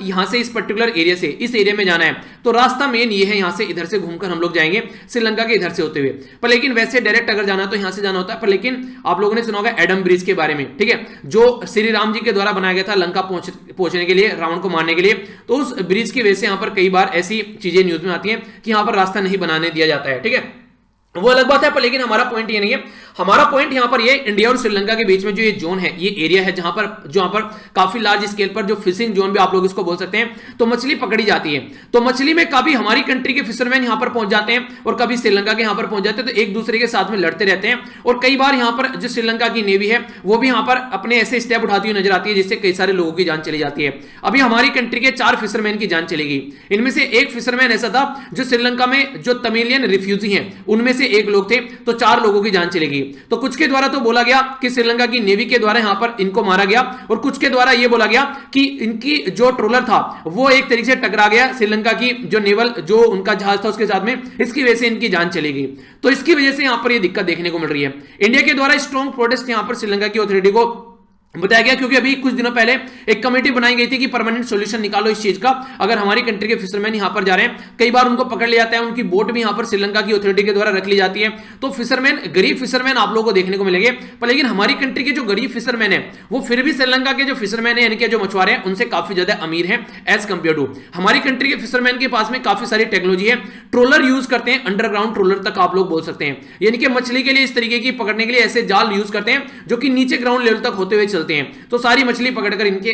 यहां से इस पर्टिकुलर एरिया से इस एरिया में जाना है, तो रास्ता मेन ये है, यहां से इधर से घूमकर हम लोग जाएंगे श्रीलंका के इधर से होते हुए। पर लेकिन वैसे डायरेक्ट अगर जाना तो से जाना होता है। पर लेकिन आप लोगों ने सुना होगा एडम ब्रिज के बारे में, ठीक है, जो श्री राम जी के द्वारा बनाया गया था लंका पहुंचने के लिए, रावण को मारने के लिए। तो उस ब्रिज की वजह से यहां पर कई बार ऐसी चीजें न्यूज में आती हैं कि यहां पर रास्ता नहीं बनाने दिया जाता है। ठीक है, वो अलग बात है, पर लेकिन हमारा पॉइंट ये नहीं है। हमारा पॉइंट यहां पर ये इंडिया और श्रीलंका के बीच में जो ये जोन है, ये एरिया है जहां पर काफी लार्ज स्केल पर जो फिशिंग जोन भी आप लोग इसको बोल सकते हैं, तो मछली पकड़ी जाती है। तो मछली में कभी हमारी कंट्री के फिशरमैन यहां पर पहुंच जाते हैं और कभी श्रीलंका के यहां पर पहुंच जाते हैं, तो एक दूसरे के साथ में लड़ते रहते हैं। और कई बार यहां पर जो श्रीलंका की नेवी है वो भी यहां पर अपने ऐसे स्टेप उठाती हुई नजर आती है जिससे कई सारे लोगों की जान चली जाती है। अभी हमारी कंट्री के 4 फिशरमैन की जान चलेगी। इनमें से एक फिशरमैन ऐसा था जो श्रीलंका में जो तमिलियन रिफ्यूजी हैं उनमें से एक लोग थे, तो 4 लोगों की जान चलेगी। तो कुछ के द्वारा तो बोला गया कि श्रीलंका की नेवी के द्वारा यहां पर इनको मारा गया, और कुछ के द्वारा यह बोला गया कि इनकी जो ट्रोलर था वो एक तरीके से टकरा गया श्रीलंका की जो नेवल जो उनका जहाज था उसके साथ में, इसकी वजह से इनकी जान चली गई। तो इसकी वजह से यहां पर यह दिक्कत देखने को मिल रही है। इंडिया के द्वारा स्ट्रॉन्ग प्रोटेस्ट यहां पर श्रीलंका की अथॉरिटी को बताया गया, क्योंकि अभी कुछ दिनों पहले एक कमेटी बनाई गई थी कि परमानेंट सॉल्यूशन निकालो इस चीज का। अगर हमारी कंट्री के फिशरमैन यहां पर जा रहे हैं, कई बार उनको पकड़ लिया जाता है, उनकी बोट भी यहां पर श्रीलंका की अथॉरिटी के द्वारा रख ली जाती है, तो फिशरमैन, गरीब फिशरमैन आप लोगों को देखने को मिलेंगे। पर लेकिन हमारी कंट्री के जो गरीब फिशरमैन है वो फिर भी श्रीलंका के जो फिशरमैन है, यानी कि जो मछुआरे हैं, उनसे काफी ज्यादा अमीर है एज कंपेयर टू हमारी कंट्री के फिशरमैन के पास में काफी सारी टेक्नोलॉजी है। ट्रोलर यूज करते हैं, अंडरग्राउंड ट्रोलर तक आप लोग बोल सकते हैं, यानी कि मछली के लिए इस तरीके की पकड़ने के लिए ऐसे जाल यूज करते हैं जो कि नीचे ग्राउंड लेवल तक होते हुए चलते हैं, तो सारी मछली पकड़कर इनके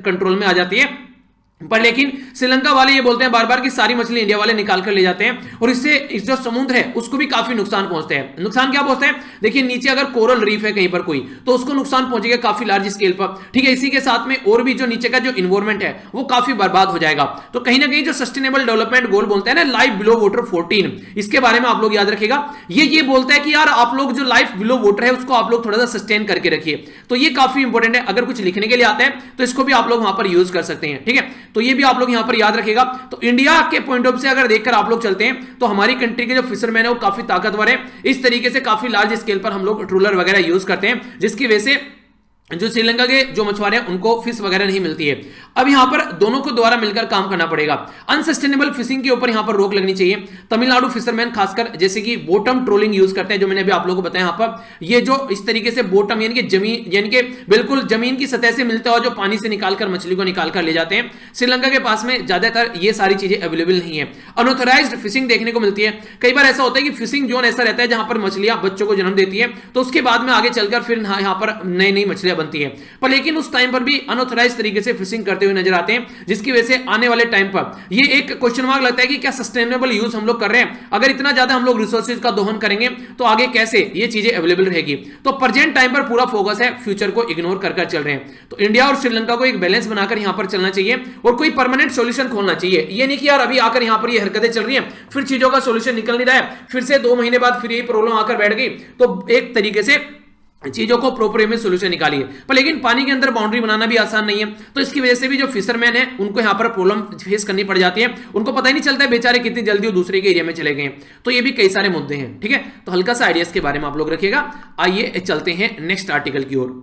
कंट्रोल में आ जाती है। पर लेकिन श्रीलंका वाले ये बोलते हैं बार बार कि सारी मछली इंडिया वाले निकाल कर ले जाते हैं, और इससे इस जो समुद्र है उसको भी काफी नुकसान पहुंचते हैं। नुकसान क्या पहुंचते हैं? देखिए, नीचे अगर कोरल रीफ है कहीं पर कोई, तो उसको नुकसान पहुंचेगा काफी लार्ज स्केल पर, ठीक है। इसी के साथ में और भी जो नीचे का जो इन्वायरमेंट है वो काफी बर्बाद हो जाएगा। तो कहीं ना कहीं जो सस्टेनेबल डेवलपमेंट गोल बोलते हैं ना, लाइफ बिलो वाटर 14, इसके बारे में आप लोग याद रखिएगा। ये बोलता है कि यार आप लोग जो लाइफ बिलो वाटर है उसको आप लोग थोड़ा सा सस्टेन करके रखिए। तो ये काफी इंपॉर्टेंट है, अगर कुछ लिखने के लिए आता है तो इसको भी आप लोग वहां पर यूज कर सकते हैं, ठीक है। तो ये भी आप लोग यहां पर याद रखिएगा। तो इंडिया के पॉइंट ऑफ से अगर देखकर आप लोग चलते हैं तो हमारी कंट्री के जो फिशरमैन है वो काफी ताकतवर है। इस तरीके से काफी लार्ज स्केल पर हम लोग ट्रोलर वगैरह यूज करते हैं, जिसकी वजह से जो श्रीलंका के जो मछुआरे हैं उनको फिश वगैरह नहीं मिलती है। अब यहां पर दोनों को द्वारा मिलकर काम करना पड़ेगा। अनसस्टेनेबल फिशिंग के ऊपर यहां पर रोक लगनी चाहिए। तमिलनाडु फिशरमैन खासकर जैसे कि बॉटम ट्रोलिंग यूज करते हैं, जो मैंने अभी आप लोगों को बताया। यहां पर ये जो इस तरीके से बॉटम यानी कि जमीन, यानी कि बिल्कुल जमीन की सतह से मिलता हुआ जो पानी से निकालकर मछली को निकालकर ले जाते हैं, श्रीलंका के पास में ज्यादातर ये सारी चीजें अवेलेबल नहीं है। अनऑथराइज्ड फिशिंग देखने को मिलती है। कई बार ऐसा होता है कि फिशिंग जोन ऐसा रहता है जहां पर मछलियां बच्चों को जन्म देती है, तो उसके बाद में आगे चलकर फिर यहां पर नई नई मछलियां बनती है। पर लेकिन उस टाइम पर भी अनऑथराइज्ड तरीके से फिशिंग करते हुए नजर आते हैं, जिसकी वजह से आने वाले टाइम पर ये एक क्वेश्चन मार्क लगता है कि क्या सस्टेनेबल यूज हम लोग कर रहे हैं। अगर इतना ज्यादा हम लोग रिसोर्सेज का दोहन करेंगे तो आगे कैसे ये चीजें अवेलेबल रहेगी। तो प्रेजेंट टाइम पर पूरा फोकस है, फ्यूचर को इग्नोर कर चल रहे हैं। तो इंडिया और श्रीलंका को एक बैलेंस बनाकर यहां पर चलना चाहिए और कोई परमानेंट सॉल्यूशन खोलना चाहिए। ये नहीं कि यार अभी आकर यहां पर ये हरकतें चल रही हैं, फिर चीजों का सॉल्यूशन निकल नहीं रहा है, फिर से 2 महीने बाद फिर यही प्रॉब्लम आकर बैठ गई, तो एक तरीके से चीजों को प्रॉपर में सोल्यूशन निकालिए। पर लेकिन पानी के अंदर बाउंड्री बनाना भी आसान नहीं है, तो इसकी वजह से भी जो फिशरमैन है उनको यहां पर प्रॉब्लम फेस करनी पड़ जाती है। उनको पता ही नहीं चलता है बेचारे कितनी जल्दी वो दूसरे के एरिया में चले गए। तो ये भी कई सारे मुद्दे हैं, ठीक है। तो हल्का सा आइडियाज के बारे में आप लोग रखिएगा। आइए चलते हैं नेक्स्ट आर्टिकल की ओर।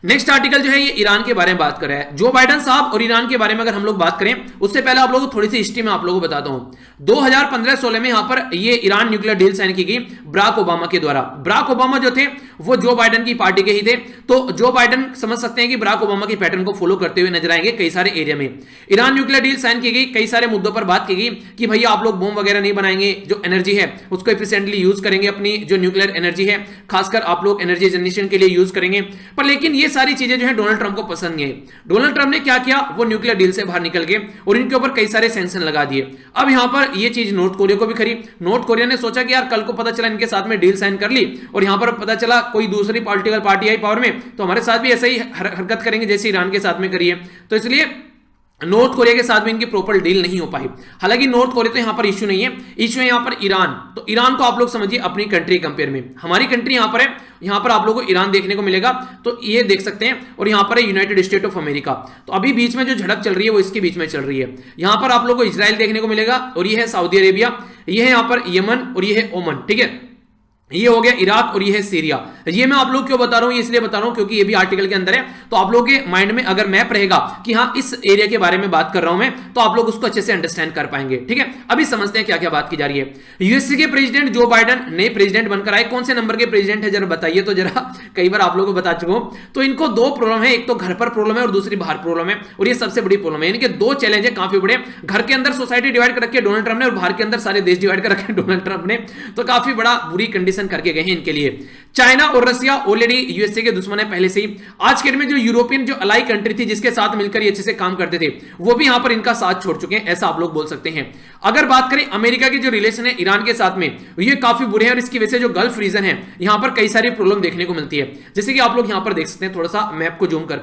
नेक्स्ट आर्टिकल जो है ये ईरान के बारे में बात कर रहा है। जो बाइडेन साहब और ईरान के बारे में अगर हम लोग बात करें, उससे पहले आप लोगों को थोड़ी सी हिस्ट्री में आप लोगों को बताता हूं। 2015-16 में यहां पर ये ईरान न्यूक्लियर डील साइन की गई बराक ओबामा के द्वारा। बराक ओबामा जो थे वो जो बाइडेन की पार्टी के ही थे, तो जो बाइडेन समझ सकते हैं कि बराक ओबामा की पैटर्न को फॉलो करते हुए नजर आएंगे कई सारे एरिया में। ईरान न्यूक्लियर डील साइन की गई, कई सारे मुद्दों पर बात की गई कि भैया आप लोग बम वगैरह नहीं बनाएंगे, जो एनर्जी है उसको एफिशिएंटली यूज करेंगे, अपनी जो न्यूक्लियर एनर्जी है खासकर आप लोग एनर्जी जनरेशन के लिए यूज करेंगे। पर लेकिन ये सारी चीजें जो है डोनाल्ड ट्रंप को पसंद नहीं है। डोनाल्ड ट्रंप ने क्या किया, वो न्यूक्लियर डील से बाहर निकल गए और इनके ऊपर कई सारे सैंक्शन लगा दिए। अब यहां पर ये चीज नॉर्थ कोरिया को भी खरी। नॉर्थ कोरिया ने सोचा कि यार कल को पता चला इनके साथ में डील साइन कर ली और यहां पर पता चला कोई दूसरी पॉलिटिकल पार्टी आई पावर में, तो हमारे साथ भी ऐसा ही हरकत करेंगे जैसे ईरान के साथ में करी है। तो इसलिए नॉर्थ कोरिया के साथ में इनकी प्रॉपर डील नहीं हो पाई। हालांकि नॉर्थ कोरिया तो यहां पर इश्यू नहीं है, इश्यू है यहां पर ईरान। तो ईरान को आप लोग समझिए अपनी कंट्री कंपेयर में, हमारी कंट्री यहां पर है, यहां पर आप लोगों को ईरान देखने को मिलेगा, तो ये देख सकते हैं। और यहां पर है यूनाइटेड स्टेट ऑफ अमेरिका। तो अभी बीच में जो झड़प चल रही है वो इसके बीच में चल रही है। यहां पर आप लोगों को इजराइल देखने को मिलेगा और ये है सऊदी अरेबिया, ये है यहां पर यमन और ये है ओमन, ठीक है। ये हो गया इराक और ये है सीरिया। ये मैं आप लोग क्यों बता रहा हूं, ये इसलिए बता रहा हूं क्योंकि ये भी आर्टिकल के अंदर है, तो आप लोगों के माइंड में अगर मैप रहेगा कि हाँ इस एरिया के बारे में बात कर रहा हूं मैं, तो आप लोग उसको अच्छे से अंडरस्टैंड कर पाएंगे, ठीक है। अभी समझते हैं क्या क्या बात की जा रही है। यूएसए के प्रेसिडेंट जो बाइडेन नए प्रेसिडेंट बनकर आए, कौन से नंबर के प्रेसिडेंट है जरा बताइए तो जरा, कई बार आप लोगों को बता चुका हूं। तो इनको 2 प्रॉब्लम है, एक तो घर पर प्रॉब्लम है और दूसरी बाहर प्रॉब्लम है, और ये सबसे बड़ी प्रॉब्लम है। यानी कि 2 चैलेंज है काफी बड़े। घर के अंदर सोसाइटी डिवाइड कर रखी है डोनाल्ड ट्रंप ने और बाहर के अंदर सारे देश डिवाइड कर रखे हैं डोनाल्ड ट्रंप ने। तो काफी बड़ा बुरी कंडीशन करके गए हैं इनके लिए। चाइना और रसिया ऑलरेडी यूएसए के दुश्मन है पहले से ही। आज के डेट में जो यूरोपियन जो अलाई कंट्री थी जिसके साथ मिलकर ये अच्छे से काम करते थे, वो भी यहां पर इनका साथ छोड़ चुके हैं, ऐसा आप लोग बोल सकते हैं। अगर बात करें अमेरिका के जो रिलेशन है ईरान के साथ में, ये काफी बुरे हैं और इसकी वजह से जो गल्फ रीजन है यहां पर कई सारी प्रॉब्लम देखने को मिलती है। जैसे कि आप लोग यहां पर देख सकते हैं, थोड़ा सा मैप को जूम कर।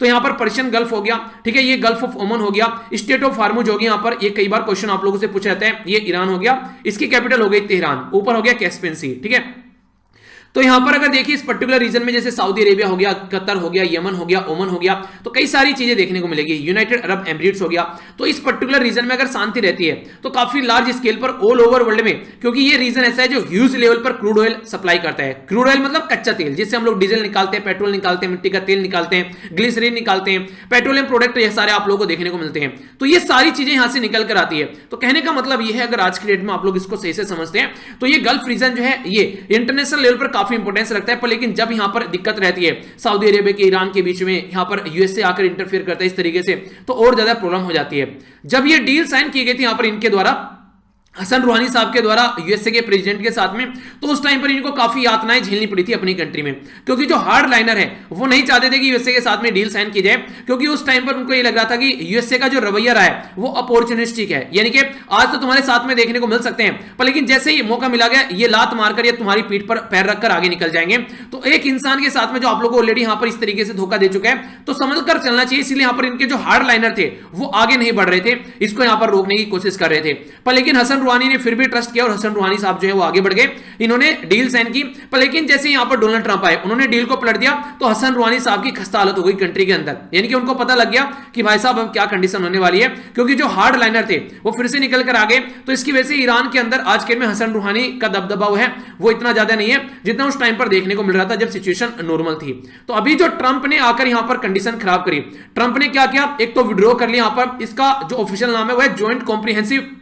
तो यहां पर पर्शियन गल्फ हो गया, ठीक है, ये गल्फ ऑफ ओमन हो गया, स्टेट ऑफ हार्मुज हो गया। यहां पर ये कई बार क्वेश्चन आप लोगों से पूछा जाता है, ये ईरान हो गया, इसकी कैपिटल हो गई तेहरान, ऊपर हो गया कैस्पियन सी, ठीक है। तो यहां पर अगर देखिए इस पर्टिकुलर रीजन में जैसे सऊदी अरेबिया हो गया, कतर हो गया, यमन हो गया, ओमन हो गया, तो कई सारी चीजें देखने को मिलेगी, यूनाइटेड अरब एमिरेट्स हो गया। तो इस पर्टिकुलर रीजन में अगर शांति रहती है तो काफी लार्ज स्केल पर ऑल ओवर वर्ल्ड में, क्योंकि ये रीजन ऐसा है जो ह्यूज लेवल पर क्रूड ऑयल सप्लाई करता है। क्रूड ऑयल मतलब कच्चा तेल, जिससे हम लोग डीजल निकालते हैं, पेट्रोल निकालते हैं, मिट्टी का तेल निकालते हैं, ग्लिसरीन निकालते हैं, पेट्रोलियम प्रोडक्ट, ये सारे आप लोगों को देखने को मिलते हैं। तो ये सारी चीजें यहां से निकल कर आती है। तो कहने का मतलब ये है, अगर आज की डेट में आप लोग इसको सही से समझते हैं तो ये गल्फ रीजन जो है ये इंटरनेशनल लेवल पर काफी इंपॉर्टेंस रखता है। पर लेकिन जब यहां पर दिक्कत रहती है सऊदी अरेबिया के ईरान के बीच में, यहां पर यूएसए आकर इंटरफेयर करता है इस तरीके से, तो और ज्यादा प्रॉब्लम हो जाती है। जब ये डील साइन की गई थी यहां पर इनके द्वारा, हसन रूहानी साहब के द्वारा यूएसए के प्रेसिडेंट के साथ में, तो उस टाइम पर इनको काफी यातनाएं झेलनी पड़ी थी अपनी कंट्री में, क्योंकि जो हार्ड लाइनर है वो नहीं चाहते थे कि यूएसए के साथ में डील साइन की जाए, क्योंकि उस टाइम पर उनको ये लग रहा था कि यूएसए का जो रवैया रहा है वो अपॉर्चुनिस्टिक है, यानी कि आज तो तुम्हारे साथ में देखने को मिल सकते हैं, पर लेकिन जैसे ही मौका मिला गया ये लात मारकर या तुम्हारी पीठ पर पैर रखकर आगे निकल जाएंगे। तो एक इंसान के साथ में जो आप लोगों को ऑलरेडी यहां पर इस तरीके से धोखा दे चुका है, तो समझ कर चलना चाहिए। इसलिए यहां पर इनके जो हार्ड लाइनर थे वो आगे नहीं बढ़ रहे थे, इसको यहां पर रोकने की कोशिश कर रहे थे। पर लेकिन हसन रूहानी ने फिर भी ट्रस्ट किया और हसन रूहानी साहब जो है वो आगे बढ़ गए, इन्होंने डील साइन की। पर लेकिन जैसे यहां पर डोनाल्ड ट्रंप आए, उन्होंने डील को पलट दिया, तो हसन रूहानी साहब की खस्ता हालत हो गई कंट्री के अंदर, यानी कि उनको पता लग गया कि भाई साहब अब क्या कंडीशन होने वाली है, क्योंकि जो हार्ड लाइनर थे वो फिर से निकल कर आ गए। तो इसकी वजह से ईरान के अंदर आज के में हसन रूहानी का दबदबा है वो इतना ज्यादा नहीं है जितना उस टाइम पर देखने को मिल रहा था जब सिचुएशन नॉर्मल थी। तो अभी जो ट्रंप ने आकर यहां पर कंडीशन खराब करी, ट्रंप ने क्या किया, एक तो विड्रॉ कर लिया यहां पर, इसका जो ऑफिशियल नाम है वो है joint comprehensive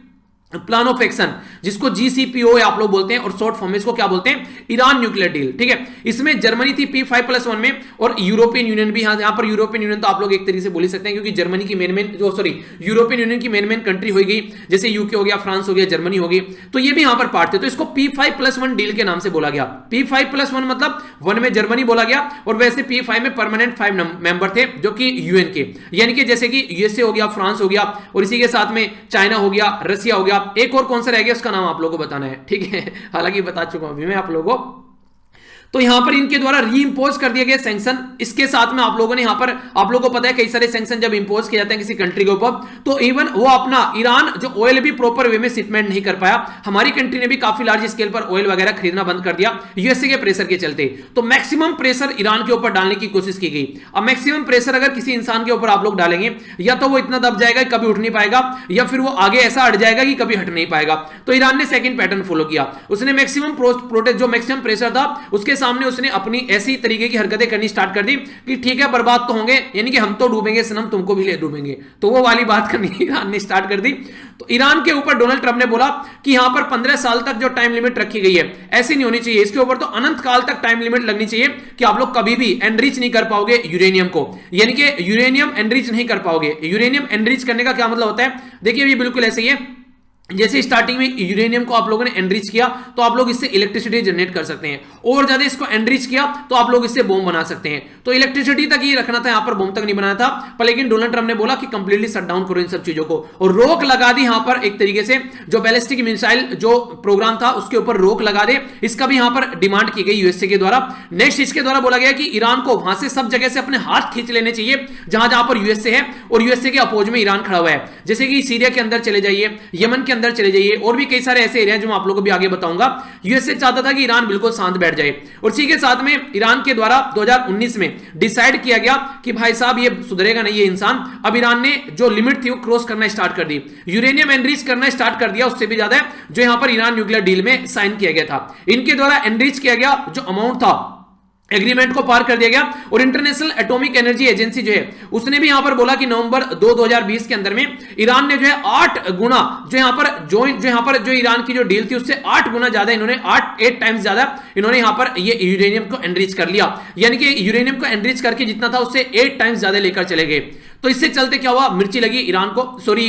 plan of action, जिसको जीसीपीओ आप लोग बोलते हैं, और शॉर्ट फॉर्म में इसको क्या बोलते हैं, ईरान न्यूक्लियर डील। ठीक है, इसमें जर्मनी थी P5+1 में, और यूरोपियन यूनियन भी, यहां पर यूरोपियन यूनियन तो आप लोग एक तरीके से बोल ही सकते हैं, क्योंकि जर्मनी की मेन जो यूरोपियन यूनियन की मेन कंट्री हो गई, जैसे यूके हो गया, फ्रांस हो गया, जर्मनी हो गई, तो ये भी यहां पर पार्ट थे। तो इसको P5+1 डील के नाम से बोला गया। P5+1 मतलब 1 में जर्मनी बोला गया, और वैसे P5 में परमानेंट 5 मेंबर थे जो कि यूएन के, यानी कि जैसे कि यूएसए हो गया, फ्रांस हो गया, और इसी के साथ में चाइना हो गया, रसिया हो गया, एक और कौन सा रह गया उसका नाम आप लोगों को बताना है। ठीक है, हालांकि बता चुका हूं अभी मैं आप लोगों को। तो यहां पर इनके द्वारा रीइंपोज कर दिया गया सैंक्शन। इसके साथ में आप लोगों ने यहां पर, आप लोगों को पता है कई सारे सैंक्शन जब इंपोज किए जाते हैं किसी कंट्री के ऊपर, तो इवन वो अपना ईरान जो ऑयल भी प्रॉपर वे में शिपमेंट नहीं कर पाया। हमारी कंट्री ने भी काफी लार्ज स्केल पर ऑयल वगैरह खरीदना बंद कर दिया यूएसए के प्रेशर के चलते। तो मैक्सिमम प्रेशर ईरान के ऊपर डालने की कोशिश की गई। अब मैक्सिमम प्रेशर अगर किसी इंसान के ऊपर आप लोग डालेंगे, या तो वो इतना दब जाएगा कि कभी उठ नहीं पाएगा, या फिर वो आगे ऐसा अट जाएगा कि कभी हट नहीं पाएगा। तो ईरान ने सेकंड पैटर्न फॉलो किया, उसने मैक्सिमम प्रोटेस्ट, जो मैक्सिमम प्रेशर था उसके सामने उसने अपनी ऐसी तरीके की हरकतें करनी स्टार्ट कर दी कि ठीक है बर्बाद तो होंगे, यानी कि हम तो डूबेंगे सनम, तुमको भी ले डूबेंगे, तो वो वाली बात करनी ईरान ने स्टार्ट कर दी। तो ईरान के ऊपर डोनाल्ड ट्रंप ने बोला कि यहां पर 15 साल तक जो टाइम लिमिट रखी गई है ऐसी नहीं होनी चाहिए, इसके ऊपर तो अनंत काल तक टाइम लिमिट लगनी चाहिए कि आप लोग कभी भी एनरिच नहीं कर पाओगे यूरेनियम को, यानी कि यूरेनियम एनरिच नहीं कर पाओगे। यूरेनियम एनरिच करने का क्या मतलब होता है, देखिए ये बिल्कुल ऐसे ही है, जैसे स्टार्टिंग में यूरेनियम को आप लोगों ने एनरिच किया तो आप लोग इससे इलेक्ट्रिसिटी जनरेट कर सकते हैं, और ज्यादा इसको एनरिच किया तो आप लोग इससे बॉम्ब बना सकते हैं। तो इलेक्ट्रिसिटी तक ही रखना था, यहां पर बॉम्ब तक नहीं बनाना था। पर लेकिन डोनाल्ड ट्रंप ने बोला कि कंप्लीटली शट डाउन करो इन सब चीजों को, और रोक लगा दी यहां पर एक तरीके से, जो बैलिस्टिक मिसाइल जो प्रोग्राम था उसके ऊपर रोक लगा दे, इसका भी यहां पर डिमांड की गई यूएसए के द्वारा। नेक्स्ट इसके द्वारा बोला गया कि ईरान को वहां से सब जगह से अपने हाथ खींच लेने चाहिए जहां जहां पर यूएसए है, और यूएसए के अपोज में ईरान खड़ा हुआ है, जैसे कि सीरिया के अंदर चले जाइए, यमन के अंदर चले जाइए, और भी कई सारे ऐसे एरिया जो मैं आप लोगों को भी आगे बताऊंगा। यूएसए चाहता था कि ईरान बिल्कुल शांत बैठ जाए, और इसी के साथ में ईरान के द्वारा 2019 में डिसाइड किया गया कि भाई साहब ये सुधरेगा नहीं ये इंसान। अब ईरान ने जो लिमिट थी वो क्रॉस करना स्टार्ट कर दी, यूरेनियम एनरिच करना स्टार्ट कर दिया, उससे भी ज्यादा जो यहां पर ईरान न्यूक्लियर डील में साइन किया गया था। इनके द्वारा एनरिच किया गया जो अमाउंट था एग्रीमेंट को पार कर दिया गया, और इंटरनेशनल एटॉमिक एनर्जी एजेंसी जो है उसने भी यहां पर बोला कि नवंबर 2020 के अंदर में ईरान ने जो है 8 गुना जो यहां पर जो ईरान की जो डील थी उससे 8 गुना ज्यादा इन्होंने 8 टाइम्स ज्यादा इन्होंने यहां पर ये यूरेनियम को एनरिच कर लिया, यानी कि यूरेनियम को एनरिच करके जितना था उससे 8 टाइम्स ज्यादा लेकर चले गए। तो इससे चलते क्या हुआ, मिर्ची लगी ईरान को,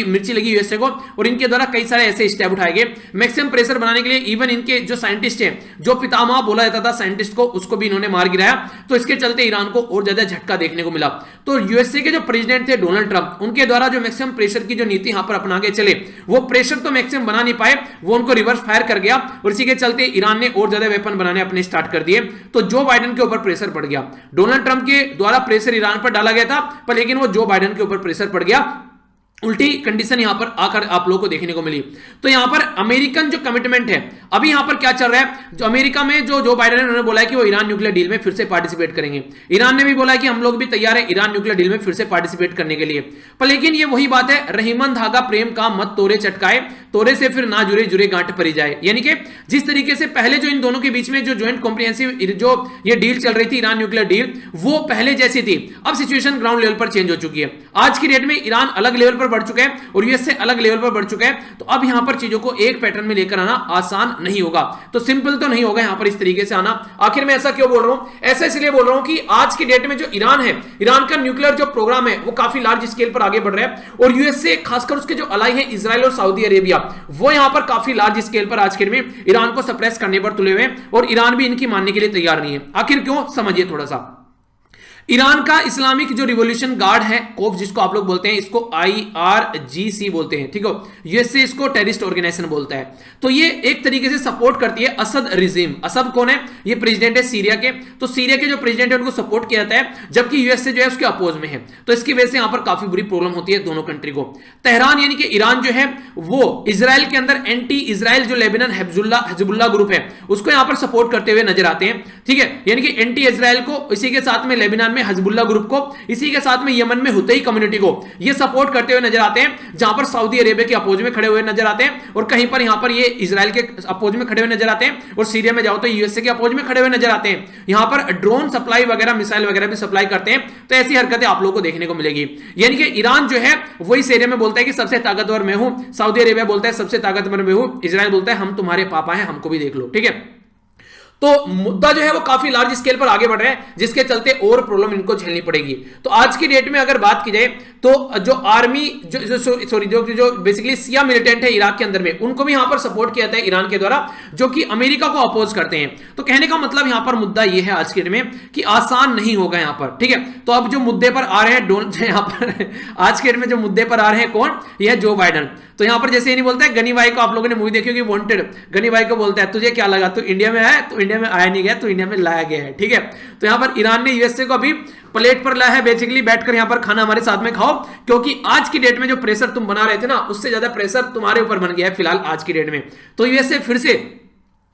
मिर्ची लगी यूएसए को, और इनके द्वारा कई सारे ऐसे स्टेप उठाए गए मैक्सिमम प्रेशर बनाने के लिए। इवन इनके जो साइंटिस्ट हैं, जो पितामह बोला जाता था साइंटिस्ट को, उसको भी इन्होंने मार गिराया। तो इसके चलते ईरान को और ज्यादा झटका देखने को मिला। तो यूएसए के जो प्रेसिडेंट थे डोनाल्ड ट्रंप, उनके द्वारा जो मैक्सिमम प्रेशर की जो नीति यहां पर अपना के चले, वो प्रेशर तो मैक्सिमम बना नहीं पाए, वो उनको रिवर्स फायर कर गया, और इसी के चलते ईरान ने और ज्यादा वेपन बनाने अपने स्टार्ट कर दिए। तो जो बाइडेन के ऊपर प्रेशर पड़ गया, डोनाल्ड ट्रंप के द्वारा प्रेशर ईरान पर डाला गया था, पर लेकिन वो जो बाइडेन के ऊपर प्रेशर पड़ गया, उल्टी कंडीशन यहां पर आकर आप लोगों को देखने को मिली। तो यहां पर अमेरिकन जो कमिटमेंट है, अभी यहां पर क्या चल रहा है, जो अमेरिका में जो बाइडेन है उन्होंने बोला है कि वो ईरान न्यूक्लियर डील में फिर से पार्टिसिपेट करेंगे। ईरान ने भी बोला है कि हम लोग भी तैयार है ईरान न्यूक्लियर डील में फिर से पार्टिसिपेट करने के लिए। पर लेकिन ये वही बात है, रहीमन धागा प्रेम का मत तोरे चटकाए, तोरे से फिर ना जुड़े जुड़े गांठ परी जाए। यानी कि जिस तरीके से पहले जो इन दोनों के बीच में जो ज्वाइंट कॉम्प्रिहेंसिव जो ये डील चल रही थी ईरान न्यूक्लियर डील, वो पहले जैसी थी। अब सिचुएशन ग्राउंड लेवल पर चेंज हो चुकी है। आज की डेट में ईरान अलग लेवल पर बढ़ चुका है और यूएस से अलग लेवल पर बढ़ चुका है। तो अब यहां पर चीजों को एक पैटर्न में लेकर आना आसान नहीं होगा, तो सिंपल तो नहीं होगा यहां पर इस तरीके से आना। आखिर में ऐसा क्यों बोल रहा हूं, ऐसा इसलिए बोल रहा हूं कि आज की डेट में जो ईरान है, ईरान का न्यूक्लियर जो प्रोग्राम है वो काफी लार्ज स्केल पर आगे बढ़ रहा है और यूएस से खासकर उसके जो अलाई है इजराइल और सऊदी अरेबिया, वो यहां पर काफी लार्ज स्केल पर आज के में ईरान को सप्रेस करने पर तुले हुए हैं और ईरान भी इनकी मानने के लिए तैयार नहीं है। आखिर क्यों, समझिए थोड़ा सा। ईरान का इस्लामिक जो रिवॉल्यूशन गार्ड है कोप्स, जिसको आप लोग बोलते हैं, इसको IRGC बोलते हैं, ठीक है। यूएसए इसको टेररिस्ट ऑर्गेनाइजेशन बोलता है। तो ये एक तरीके से सपोर्ट करती है असद रिजीम। असद कौन है, ये प्रेसिडेंट है सीरिया के। तो सीरिया के जो प्रेसिडेंट है उनको सपोर्ट किया जाता है, जबकि यूएसए जो है उसके अपोज में है। तो इसकी वजह से यहां पर काफी बुरी प्रॉब्लम होती है दोनों कंट्री को। तेहरान यानी कि ईरान जो है वो इजराइल के अंदर एंटी इजराइल जो लेबनान हिजबुल्लाह ग्रुप है उसको यहां पर सपोर्ट करते हुए नजर आते हैं, ठीक है। यानी कि एंटी इजराइल को, इसी के साथ में लेबनान में हिजबुल्लाह ग्रुप को, इसी के साथ में यमन में हुतई कम्युनिटी को ये सपोर्ट करते हुए नजर आते हैं, जहां पर सऊदी अरेबिया के अपोज में खड़े हुए नजर आते हैं और कहीं पर यहां पर ये इजराइल के अपोज में खड़े हुए नजर आते हैं और सीरिया में जाओ तो यूएसए के अपोज में खड़े हुए नजर आते हैं। यहां पर ड्रोन सप्लाई वगैरह, मिसाइल वगैरह भी सप्लाई करते हैं। तो ऐसी हरकतें आप लोगों को देखने को मिलेगी। यानी कि ईरान जो है वो इस एरिया में बोलता है कि सबसे ताकतवर मैं हूं, सऊदी अरेबिया बोलता है सबसे ताकतवर मैं हूं, इजराइल बोलता है हम तुम्हारे पापा हैं, हमको भी देख लो, ठीक है। तो मुद्दा जो है वो काफी लार्ज स्केल पर आगे बढ़ रहा है, जिसके चलते और प्रॉब्लम इनको झेलनी पड़ेगी। तो आज की डेट में अगर बात की जाए तो जो आर्मी जो बेसिकली सिया मिलिटेंट है इराक के अंदर में, उनको भी यहां पर सपोर्ट किया जाता है ईरान के द्वारा, जो कि अमेरिका को अपोज करते हैं। तो कहने का मतलब यहां पर मुद्दा यह है आज की डेट में कि आसान नहीं होगा यहां पर, ठीक है। तो अब जो मुद्दे पर आ रहे हैं यहां पर आज के डेट में जो मुद्दे पर आ रहे हैं कौन, यह जो बाइडेन। तो यहां पर जैसे नहीं बोलता है गनी भाई को, आप लोगों ने मूवी देखी होगी वांटेड, गनी भाई को बोलता है तुझे क्या लगा तू इंडिया में आया, तो इंडिया में आया नहीं गया, तो इंडिया में लाया गया है, ठीक है। तो यहां पर ईरान ने यूएसए को अभी प्लेट पर लाया है, बेसिकली बैठकर यहां पर खाना हमारे साथ में खाओ, क्योंकि आज की डेट में जो प्रेशर तुम बना रहे थे ना, उससे ज्यादा प्रेशर तुम्हारे ऊपर बन गया है फिलहाल आज की डेट में। तो यूएसए फिर से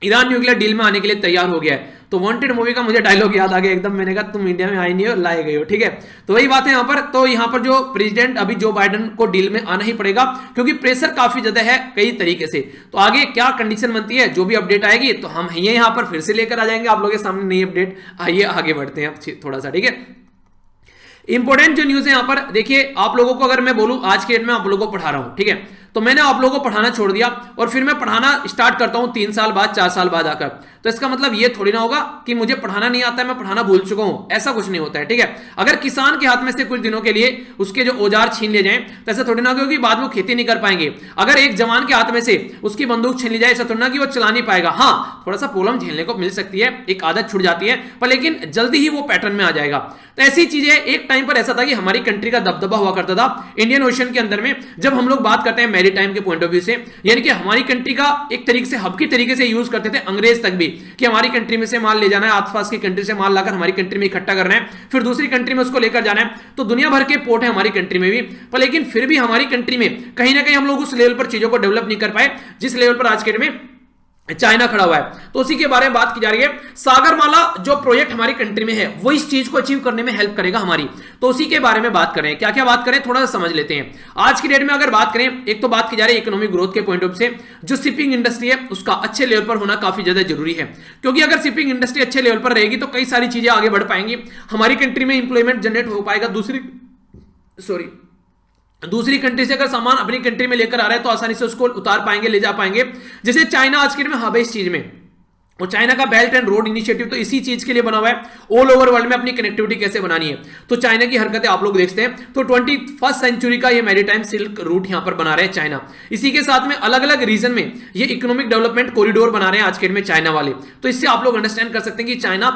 ईरान न्यूक्लियर डील में आने के लिए तैयार हो गया है। तो वांटेड मूवी का मुझे डायलॉग याद आ गया एकदम, मैंने कहा तुम इंडिया में आए नहीं हो, लाए गए हो, ठीक है। तो वही बात है यहाँ पर। तो यहाँ पर जो प्रेसिडेंट अभी जो बाइडेन को डील में आना ही पड़ेगा, क्योंकि प्रेशर काफी ज्यादा है कई तरीके से। तो आगे क्या कंडीशन बनती है, जो भी अपडेट आएगी तो हम ये यहाँ पर फिर से लेकर आ जाएंगे आप लोगों के सामने नई अपडेट। आइए आगे बढ़ते हैं अब थोड़ा सा, ठीक है। इंपॉर्टेंट जो न्यूज है यहाँ पर देखिए, आप लोगों को अगर मैं बोलूं आज के डेट में आप लोगों को पढ़ा रहा हूं, ठीक है। तो मैंने आप लोगों को पढ़ाना छोड़ दिया और फिर मैं पढ़ाना स्टार्ट करता हूं 3 साल बाद 4 साल बाद आकर। तो इसका मतलब ये थोड़ी ना होगा कि मुझे पढ़ाना नहीं आता है, मैं पढ़ाना भूल चुका हूं, ऐसा कुछ नहीं होता है, ठीक है। अगर किसान के हाथ में से कुछ दिनों के लिए उसके जो औजार छीन ले जाएं तो ऐसा थोड़ी ना कि बाद में खेती नहीं कर पाएंगे। अगर एक जवान के हाथ में से उसकी बंदूक छीन ली जाए, ऐसा थोड़ी ना कि वो चला नहीं पाएगा। हाँ, थोड़ा सा प्रॉब्लम झेलने को मिल सकती है, एक आदत छूट जाती है, पर लेकिन जल्दी ही वो पैटर्न में आ जाएगा। तो ऐसी चीजें, एक टाइम पर ऐसा था कि हमारी कंट्री का दबदबा हुआ करता था इंडियन ओशन के अंदर में। जब हम लोग बात करते हैं मैरीटाइम के पॉइंट ऑफ व्यू से, यानी कि हमारी कंट्री का एक तरीके से हब की तरीके से यूज करते थे अंग्रेज तक भी, कि हमारी कंट्री में से माल ले जाना है, आसपास की कंट्री से माल लाकर हमारी कंट्री में इकट्ठा करना है, फिर दूसरी कंट्री में उसको लेकर जाना है। तो दुनिया भर के पोर्ट है हमारी कंट्री में भी, पर लेकिन फिर भी हमारी कंट्री में कहीं ना कहीं हम लोग उस लेवल पर चीजों को डेवलप नहीं कर पाए जिस लेवल पर आज के डेट में चाइना खड़ा हुआ है। तो उसी के बारे में बात की जा रही है। सागरमाला जो प्रोजेक्ट हमारी कंट्री में है वो इस चीज को अचीव करने में हेल्प करेगा हमारी। तो उसी के बारे में बात करें, क्या क्या बात करें थोड़ा सा समझ लेते हैं। आज की डेट में अगर बात करें, एक तो बात की जा रही है इकोनॉमिक ग्रोथ के पॉइंट ऑफ से, जो शिपिंग इंडस्ट्री है उसका अच्छे लेवल पर होना काफी ज्यादा जरूरी है, क्योंकि अगर शिपिंग इंडस्ट्री अच्छे लेवल पर रहेगी तो कई सारी चीजें आगे बढ़ पाएंगी, हमारी कंट्री में इंप्लॉयमेंट जनरेट हो पाएगा। दूसरी कंट्री से अगर सामान अपनी कंट्री में लेकर आ रहा है तो आसानी से उसको उतार पाएंगे, ले जा पाएंगे। जैसे चाइना आज के डेट में हब है इस चीज में, और चाइना का बेल्ट एंड रोड इनिशिएटिव तो इसी चीज के लिए बना हुआ है, ऑल ओवर वर्ल्ड में अपनी कनेक्टिविटी कैसे बनानी है। तो चाइना की हरकतें आप लोग देखते हैं। तो 21st सेंचुरी का ये मैरीटाइम सिल्क रूट यहां पर बना रहे हैं चाइना। इसी के साथ में अलग अलग रीजन में ये इकोनॉमिक डेवलपमेंट कॉरिडोर बना रहे हैं आज के डेट में चाइना वाले। तो इससे आप लोग अंडरस्टैंड कर सकते हैं कि चाइना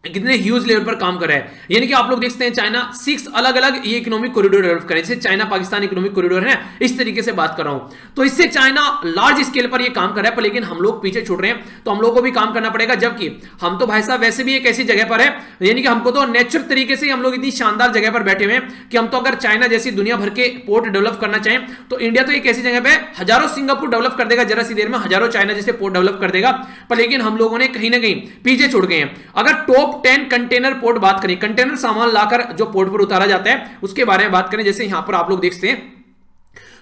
कितने ह्यूज लेवल पर काम कर रहा है। यानी कि आप लोग देखते हैं चाइना 6 अलग अलग ये इकोनॉमिक कॉरिडोर डेवलप करे, जैसे चाइना पाकिस्तान इकोनॉमिक कॉरिडोर है, इस तरीके से बात कर रहा हूं। तो इससे चाइना लार्ज स्केल पर ये काम कर रहा है, पर लेकिन हम लोग पीछे छूट रहे हैं, तो हम लोग को भी काम करना पड़ेगा। जबकि हम तो भाई साहब वैसे भी एक ऐसी जगह पर है, यानी कि हमको तो नेचुरल तरीके से हम लोग इतनी शानदार जगह पर बैठे हुए हैं कि हम तो अगर चाइना जैसी दुनिया भर के पोर्ट डेवलप करना चाहें तो इंडिया तो एक ऐसी जगह पे हजारों सिंगापुर डेवलप कर देगा, जरा सी देर में हजारों चाइना जैसे पोर्ट डेवलप कर देगा। पर लेकिन हम लोगों ने कहीं ना कहीं पीछे छूट गए हैं। अगर टॉप 10 कंटेनर पोर्ट बात करें, कंटेनर सामान लाकर जो पोर्ट पर उतारा जाता है उसके बारे में बात करें, जैसे यहां पर आप लोग देखते हैं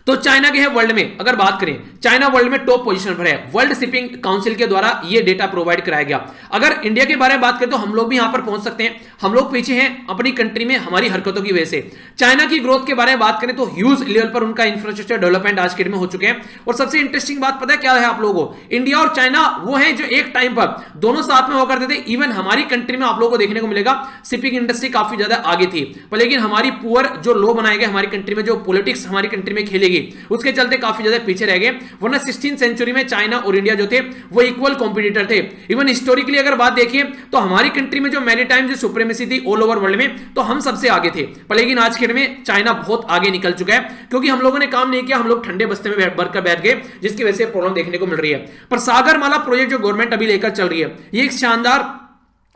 तो चाइना के है वर्ल्ड में, अगर बात करें चाइना वर्ल्ड में टॉप पोजीशन पर है। वर्ल्ड शिपिंग काउंसिल के द्वारा ये डेटा प्रोवाइड कराया गया। अगर इंडिया के बारे में बात करें तो हम लोग भी यहां पर पहुंच सकते हैं, हम लोग पीछे हैं अपनी कंट्री में हमारी हरकतों की वजह से। चाइना की ग्रोथ के बारे में बात करें तो ह्यूज लेवल पर उनका इंफ्रास्ट्रक्चर डेवलपमेंट आज के डेट में हो चुके हैं। और सबसे इंटरेस्टिंग बात पता है क्या है आप लोगों को, इंडिया और चाइना वो है जो एक टाइम पर दोनों साथ में होकर करते थे। इवन हमारी कंट्री में आप लोगों को देखने को मिलेगा शिपिंग इंडस्ट्री काफी ज्यादा आगे थी, पर लेकिन हमारी पुअर जो लॉ बनाए गए हमारी कंट्री में, जो पॉलिटिक्स हमारी कंट्री में खेलेगी उसके चलते काफी ज्यादा पीछे रह गए। वरना 16th सेंचुरी में चाइना और इंडिया जो थे वो इक्वल कॉम्पिटिटर थे। इवन हिस्टोरिकली अगर बात देखिए तो हमारी कंट्री में जो मैरीटाइम जो सुप्रीमेसी थी ऑल ओवर वर्ल्ड में, तो हम सबसे आगे थे। पर लेकिन आज के डेट में चाइना बहुत आगे निकल चुका है, क्योंकि हम लोगों ने काम नहीं किया, हम लोग ठंडे बस्ते में बैठ गए, जिसकी वजह से प्रॉब्लम देखने को मिल रही है। पर सागरमाला प्रोजेक्ट जो गवर्नमेंट अभी लेकर चल रही है, ये एक शानदार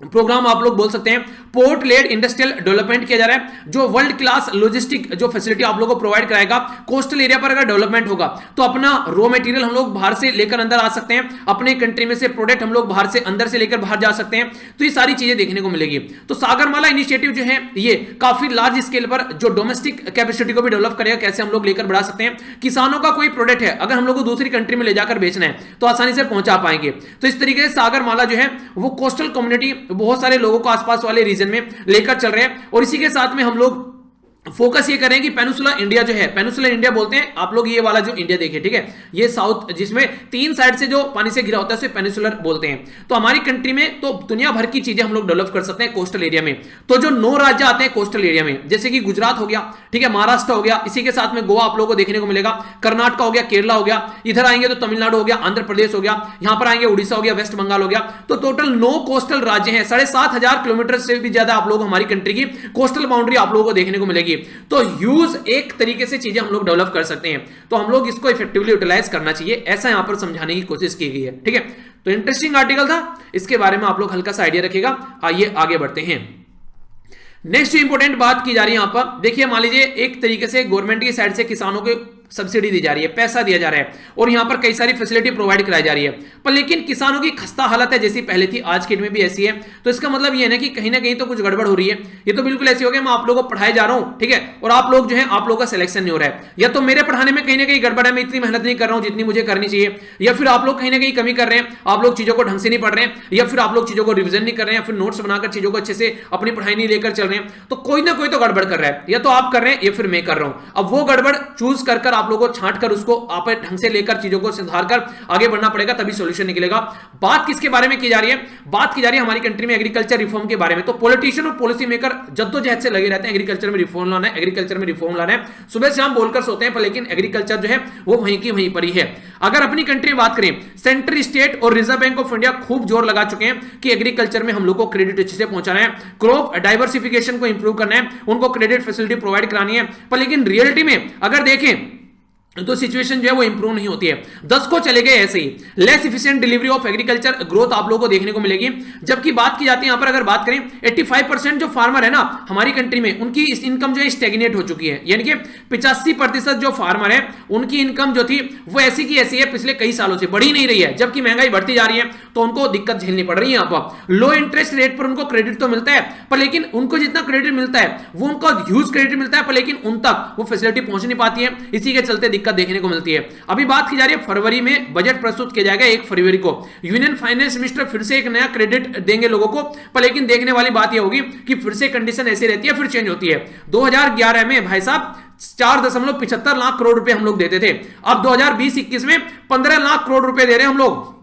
प्रोग्राम आप लोग बोल सकते हैं। पोर्ट लेड इंडस्ट्रियल डेवलपमेंट किया जा रहा है, जो वर्ल्ड क्लास लॉजिस्टिक जो फैसिलिटी आप लोगों को प्रोवाइड कराएगा। कोस्टल एरिया पर अगर डेवलपमेंट होगा तो अपना रॉ मटेरियल हम लोग बाहर से लेकर अंदर आ सकते हैं, अपने कंट्री में से प्रोडक्ट हम लोग बाहर से अंदर से लेकर बाहर जा सकते हैं। तो ये सारी चीजें देखने को मिलेगी। तो सागरमाला इनिशिएटिव जो है ये काफी लार्ज स्केल पर जो डोमेस्टिक कैपेसिटी को भी डेवलप करेगा, कैसे हम लोग लेकर बढ़ा सकते हैं। किसानों का कोई प्रोडक्ट है अगर हम लोग को दूसरी कंट्री में ले जाकर बेचना है तो आसानी से पहुंचा पाएंगे। तो इस तरीके से सागरमाला जो है वो कोस्टल कम्युनिटी बहुत सारे लोगों आसपास वाले रीजन में लेकर चल रहे हैं। और इसी के साथ में हम लोग फोकस ये करें कि पेनिसुला इंडिया जो है, पेनिसुला इंडिया बोलते हैं आप लोग, ये वाला जो इंडिया देखिए, ठीक है, ये साउथ जिसमें 3 साइड से जो पानी से घिरा होता है उसे पेनिसुलर बोलते हैं। तो हमारी कंट्री में तो दुनिया भर की चीजें हम लोग डेवलप कर सकते हैं कोस्टल एरिया में। तो जो 9 राज्य आते हैं कोस्टल एरिया में, जैसे कि गुजरात हो गया, ठीक है, महाराष्ट्र हो गया, इसी के साथ में गोवा आप लोगों को देखने को मिलेगा, कर्नाटक हो गया, केरला हो गया, इधर आएंगे तो तमिलनाडु हो गया, आंध्र प्रदेश हो गया, यहां पर आएंगे उड़ीसा हो गया, वेस्ट बंगाल हो गया। तो टोटल 9 कोस्टल राज्य हैं, 7,500 किलोमीटर से भी ज्यादा आप लोग हमारी कंट्री की कोस्टल बाउंड्री आप लोगों को देखने को मिलेगी। तो एक तरीके से चीजें हम लोग डेवलप कर सकते हैं, तो हम लोग इसको इफेक्टिवली यूटिलाइज करना चाहिए, ऐसा यहां पर समझाने की कोशिश की गई है। ठीक है, तो इंटरेस्टिंग आर्टिकल था, इसके बारे में आप लोग हल्का सा आइडिया रखिएगा। आइए आगे बढ़ते हैं। नेक्स्ट इंपॉर्टेंट बात की जा रही है यहां पर, देखिए मान लीजिए एक तरीके से गवर्नमेंट की साइड से किसानों को सब्सिडी दी जा रही है, पैसा दिया जा रहा है और यहां पर कई सारी फैसिलिटी प्रोवाइड कराई जा रही है, पर लेकिन किसानों की खस्ता हालत है जैसी पहले थी, आज के डेट में भी ऐसी है। तो इसका मतलब ये है ना कि कहीं ना कहीं तो कुछ गड़बड़ हो रही है। ये तो बिल्कुल ऐसी हो गया मैं आप लोगों को पढ़ाए जा रहा हूं, ठीक है, और आप लोग जो है आप लोगों का सिलेक्शन नहीं हो रहा है, या तो मेरे पढ़ाने में कहीं ना कहीं गड़बड़ है, मैं इतनी मेहनत नहीं कर रहा हूं जितनी मुझे करनी चाहिए, या फिर आप लोग कहीं ना कहीं कमी कर रहे हैं, आप लोग चीजों को ढंग से नहीं पढ़ रहे हैं, या फिर आप लोग चीजों को रिविजन नहीं कर रहे हैं, या फिर नोट्स बनाकर चीजों को अच्छे से अपनी पढ़ाई नहीं लेकर चल रहे हैं। तो कोई ना कोई तो गड़बड़ कर रहा है, या तो आप कर रहे हैं या फिर मैं कर रहा हूं। अब वो गड़बड़ चूज कर आप लोगों को छांट कर उसको आप ढंग से लेकर चीजों को सुधार कर आगे बढ़ना पड़ेगा, तभी सॉल्यूशन निकलेगा। बात किसके बारे में की जा रही है? बात की जा रही है हमारी कंट्री में एग्रीकल्चर रिफॉर्म के बारे में। तो पॉलिटिशियन और पॉलिसी मेकर जद्दोजहद से लगे रहते हैं, एग्रीकल्चर में रिफॉर्म लाना है, एग्रीकल्चर में रिफॉर्म लाना है, सुबह शाम बोलकर सोते हैं, पर लेकिन एग्रीकल्चर जो है वो वहीं की वहीं पर ही है। अगर अपनी कंट्री में बात करें, सेंट्रल स्टेट और रिजर्व बैंक ऑफ इंडिया खूब जोर लगा चुके हैं कि एग्रीकल्चर में हम लोग को क्रेडिट अच्छे से पहुंचाना है, क्रॉप डाइवर्सिफिकेशन को इंप्रूव करना है, उनको क्रेडिट फैसिलिटी प्रोवाइड करानी है। पर लेकिन रियलिटी में अगर देखें तो सिचुएशन जो है वो इंप्रूव नहीं होती है, 10 को चले गए ऐसे ही। Less efficient delivery of agriculture growth आप लोगों को देखने को मिलेगी। जबकि बात की जाती है यहां पर, अगर बात करें 85% जो फार्मर है ना हमारी कंट्री में, उनकी इनकम जो है स्टेगनेट हो चुकी है, यानी कि 85% जो फार्मर है उनकी इनकम जो थी वो ऐसी की ऐसी है, पिछले कई सालों से बढ़ी नहीं रही है। जबकि महंगाई बढ़ती जा रही है तो उनको दिक्कत झेलनी पड़ रही है। यहां पर लो इंटरेस्ट रेट पर उनको क्रेडिट तो मिलता है, पर लेकिन उनको जितना क्रेडिट मिलता है वो उनको ह्यूज क्रेडिट मिलता है, पर लेकिन उन तक वो फैसिलिटी पहुंच नहीं पाती है, इसी के चलते दिक्कत देखने को मिलती है। अभी बात की जा रही है फरवरी में बजट प्रस्तुत किया जाएगा 1 फरवरी को, यूनियन फाइनेंस मिनिस्टर फिर से एक नया क्रेडिट देंगे लोगों को, पर लेकिन देखने वाली बात यह होगी कि फिर से कंडीशन ऐसी रहती है, फिर चेंज होती है। 2011 में भाई साहब 4.75 लाख करोड़ रुपए हम लोग देते थे, अब 2020-21 में 15 लाख करोड़ रुपए दे रहे हैं हम लोग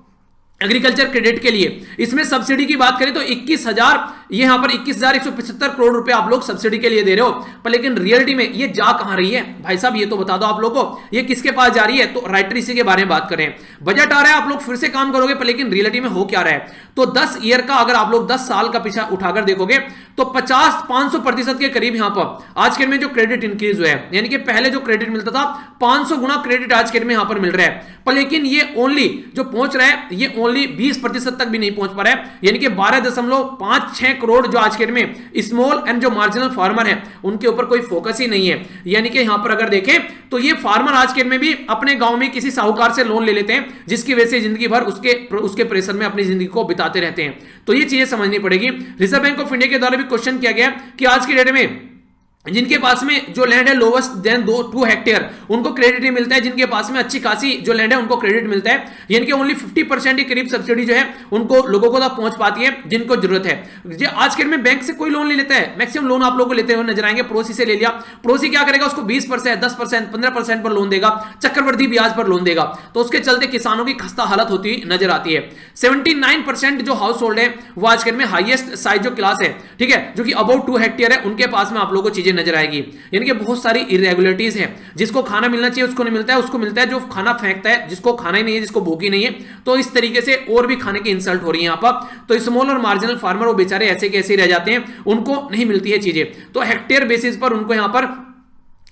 एग्रीकल्चर क्रेडिट के लिए। इसमें सब्सिडी की बात करें तो 21,000 ये यहाँ पर 21,175 करोड़ रुपए आप लोग सब्सिडी के लिए दे रहे हो, पर लेकिन रियलिटी में ये जा कहां रही है भाई साहब, ये तो बता दो आप लोगों को, ये किसके पास जा रही है। तो राइटर इसी के बारे में बात करें। बजट आ रहा है, आप लोग फिर से काम करोगे, पर लेकिन रियलिटी में हो क्या रहा है। तो 10 ईयर का अगर आप लोग 10 साल का पीछा उठाकर देखोगे तो 500% के करीब यहां पर आज के में जो क्रेडिट इंक्रीज हुआ है, यानी कि पहले जो क्रेडिट मिलता था 500 गुना क्रेडिट आज के में यहां पर मिल रहा है, पर लेकिन ये ओनली जो पहुंच रहा है ये ओनली 20% तक भी नहीं पहुंच पा रहा है, यानी कि 12.56 करोड़ जो आज के में स्मॉल एंड जो मार्जिनल फार्मर है उनके ऊपर कोई फोकस ही नहीं है। यानी कि यहां पर अगर देखें तो ये फार्मर आज के में भी अपने गांव में किसी साहूकार से लोन ले लेते हैं, जिसकी वजह से जिंदगी भर उसके प्रेशर में अपनी जिंदगी को बिताते रहते हैं। तो ये चीजें समझनी पड़ेगी। रिजर्व बैंक ऑफ इंडिया के द्वारा भी क्वेश्चन किया गया कि आज की डेट में जिनके पास में जो लैंड है लोवेस्ट देन 2 हेक्टेयर उनको क्रेडिट नहीं मिलता है, जिनके पास में अच्छी खासी जो लैंड है उनको क्रेडिट मिलता है, यानी कि ओनली 50% के करीब सब्सिडी जो है उनको लोगों को तक पहुंच पाती है जिनको जरूरत है। आज के में बैंक से कोई लोन नहीं लेता है, मैक्सिमम लोन आप लोगों को लेते हुए नजर आएंगे। पड़ोसी से ले लिया, पड़ोसी क्या करेगा, उसको 20%, 10%, 15% पर लोन देगा, चक्रवृद्धि ब्याज पर लोन देगा, तो उसके चलते किसानों की खस्ता हालत होती नजर आती है। 79% जो हाउस होल्ड है वो आज के में हाईएस्ट साइज जो क्लास है, ठीक है, जो कि अबाउट 2 हेक्टेयर है, उनके पास में आप लोगों को चीजें नजर आएगी। यानी कि बहुत सारी इरेगुलरिटीज हैं, जिसको खाना मिलना चाहिए उसको नहीं मिलता है, उसको मिलता है जो खाना फेंकता है, जिसको खाना ही नहीं है, जिसको भूख ही नहीं है। तो इस तरीके से और भी खाने की इंसल्ट हो रही है यहां पर। तो स्मॉल और मार्जिनल फार्मर वो बेचारे ऐसे कैसे रह जाते हैं, उनको नहीं मिलती है चीजें। तो हेक्टेयर बेसिस पर उनको यहां पर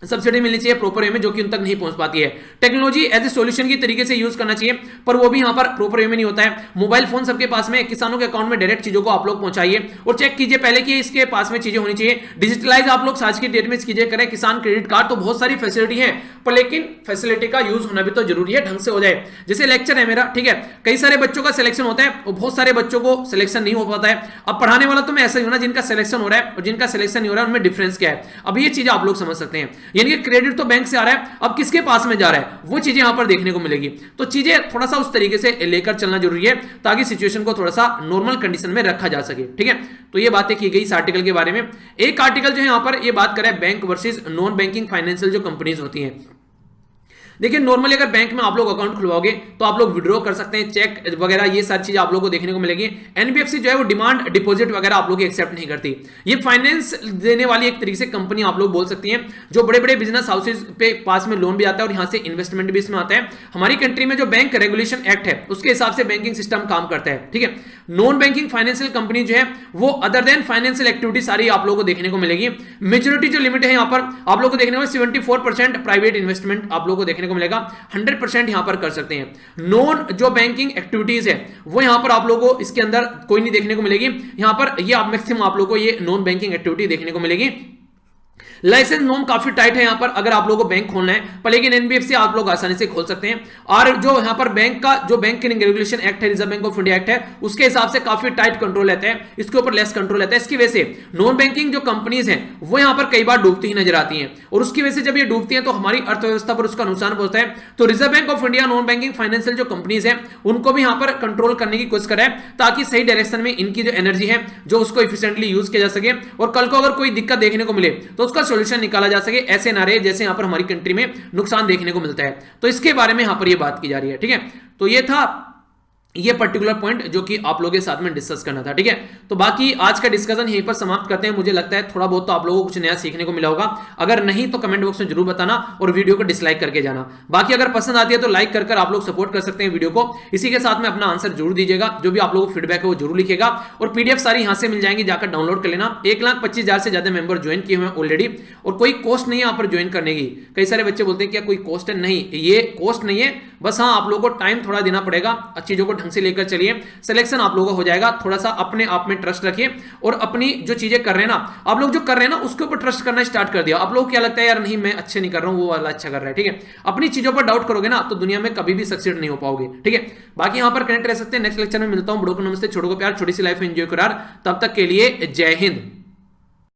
सब्सिडी मिलनी चाहिए प्रॉपर वे में, जो कि उन तक नहीं पहुंच पाती है। टेक्नोलॉजी एज ए सॉल्यूशन की तरीके से यूज करना चाहिए, पर वो भी यहां पर प्रॉपर वे में नहीं होता है। मोबाइल फोन सबके पास में, किसानों के अकाउंट में डायरेक्ट चीजों को आप लोग पहुंचाइए और चेक कीजिए पहले कि इसके पास में चीजें होनी चाहिए। डिजिटलाइज आप लोग आज की डेट में चीजें करें। किसान क्रेडिट कार्ड तो बहुत सारी फैसिलिटी है, पर लेकिन फैसिलिटी का यूज होना भी तो जरूरी है, ढंग से हो जाए। जैसे लेक्चर है मेरा, ठीक है, कई सारे बच्चों का सिलेक्शन होता है और बहुत सारे बच्चों को सिलेक्शन नहीं हो पाता है। अब पढ़ाने वाला तो मैं ऐसा ही हूं ना, जिनका सिलेक्शन हो रहा है और जिनका सिलेक्शन नहीं हो रहा है उनमें डिफरेंस क्या है। अब ये चीजें आप लोग समझ सकते हैं। यानी कि क्रेडिट तो बैंक से आ रहा है, अब किसके पास में जा रहा है वो चीजें यहां पर देखने को मिलेगी। तो चीजें थोड़ा सा उस तरीके से लेकर चलना जरूरी है, ताकि सिचुएशन को थोड़ा सा नॉर्मल कंडीशन में रखा जा सके, ठीक है। तो ये बातें की गई इस आर्टिकल के बारे में। एक आर्टिकल जो है यहां पर ये बात करें bank versus non banking financial जो कंपनीज होती हैं। देखिए नॉर्मली अगर बैंक में आप लोग अकाउंट खुलवाओगे तो आप लोग विड्रॉ कर सकते हैं, चेक वगैरह ये सारी चीजें आप लोगों को देखने को मिलेगी। एनबीएफसी जो है वो डिमांड डिपॉजिट वगैरह आप लोग एक्सेप्ट नहीं करती। ये फाइनेंस देने वाली एक तरीके से कंपनी आप लोग बोल सकती हैं, जो बड़े बड़े बिजनेस हाउसेज पे पास में लोन भी आता है और यहां से इन्वेस्टमेंट भी इसमें आता है। हमारी कंट्री में जो बैंक रेगुलेशन एक्ट है उसके हिसाब से बैंकिंग सिस्टम काम करता है, ठीक है। नॉन बैंकिंग फाइनेंशियल कंपनी जो है वो अदर देन फाइनेंशियल एक्टिविटी सारी आप लोगों को देखने को मिलेगी। मेच्योरिटी जो लिमिट है यहां पर आप लोगों को देखने को 74% प्राइवेट इन्वेस्टमेंट आप लोगों को देखने को मिलेगा, 100% यहां पर कर सकते हैं। नॉन जो बैंकिंग एक्टिविटीज है वो यहां पर आप लोगों को इसके अंदर कोई नहीं देखने को मिलेगी। यहां पर ये मैक्सिमम आप लोगों को ये नॉन बैंकिंग एक्टिविटी देखने को मिलेगी। लाइसेंस नॉर्म काफी टाइट है यहां पर, अगर आप लोगों को बैंक खोलना है, पर लेकिन एनबीएफसी आप लोग आसानी से खोल सकते हैं। और जो यहां पर बैंक का जो बैंकिंग रेगुलेशन एक्ट है, reserve bank of India act है, उसके हिसाब से काफी टाइट कंट्रोल रहता है, इसके ऊपर लेस कंट्रोल रहता है। इसकी वजह से नॉन बैंकिंग जो कंपनीज हैं वो यहां पर कई बार डूबती ही नजर आती हैं, और उसकी वजह से जब ये डूबती हैं तो हमारी अर्थव्यवस्था पर उसका नुकसान पहुंचता है। तो reserve bank of India non banking financial जो कंपनीज है उनको भी यहां पर कंट्रोल करने की कोशिश करे, ताकि सही डायरेक्शन में इनकी जो एनर्जी है जो उसको इफिशिएंटली यूज किया जा सके, और कल को अगर कोई दिक्कत देखने को मिले तो उसका सोल्यूशन निकाला जा सके। ऐसे ना रहे जैसे यहां पर हमारी कंट्री में नुकसान देखने को मिलता है। तो इसके बारे में यहां पर यह बात की जा रही है, ठीक है। तो यह था ये पर्टिकुलर पॉइंट जो कि आप लोगों के साथ में डिस्कस करना था, ठीक है। तो बाकी आज का डिस्कशन यहीं पर समाप्त करते हैं। मुझे लगता है थोड़ा बहुत तो आप लोगों को कुछ नया सीखने को मिला होगा। अगर नहीं तो कमेंट बॉक्स में जरूर बताना और वीडियो को डिसलाइक करके जाना। बाकी अगर पसंद आती है तो लाइक कर आप लोग सपोर्ट कर सकते हैं वीडियो को। इसी के साथ में अपना आंसर जरूर दीजिएगा, जो भी आप लोगों को फीडबैक है वो जरूर लिखेगा, और पीडीएफ सारी यहां से मिल जाएंगी, जाकर डाउनलोड कर लेना। 1,25,000 से ज्यादा मेंबर ज्वाइन किए हुए हैं ऑलरेडी, और कोई कॉस्ट नहीं है यहाँ पर ज्वाइन करने की। कई सारे बच्चे बोलते हैं क्या कोई कॉस्ट है? नहीं, ये कॉस्ट नहीं है, बस हाँ आप लोगों को टाइम थोड़ा देना पड़ेगा। चीजों को ढंग से लेकर चलिए, सिलेक्शन आप लोगों को हो जाएगा। थोड़ा सा अपने आप में ट्रस्ट रखिए, और अपनी जो चीजें कर रहे हैं ना आप लोग, जो कर रहे हैं ना उसके ऊपर ट्रस्ट करना स्टार्ट कर दिया। आप लोग क्या लगता है यार नहीं मैं अच्छे नहीं कर रहा हूं, वो वाला अच्छा कर रहा है, ठीक है। अपनी चीजों पर डाउट करोगे ना तो दुनिया में कभी भी सक्सेस नहीं हो पाओगे, ठीक है। बाकी यहां पर कनेक्ट रह सकते हैं। नेक्स्ट लेक्चर में मिलता हूं। बड़ों को नमस्ते, छोटों को प्यार, छोटी सी लाइफ एंजॉय करार। तब तक के लिए जय हिंद।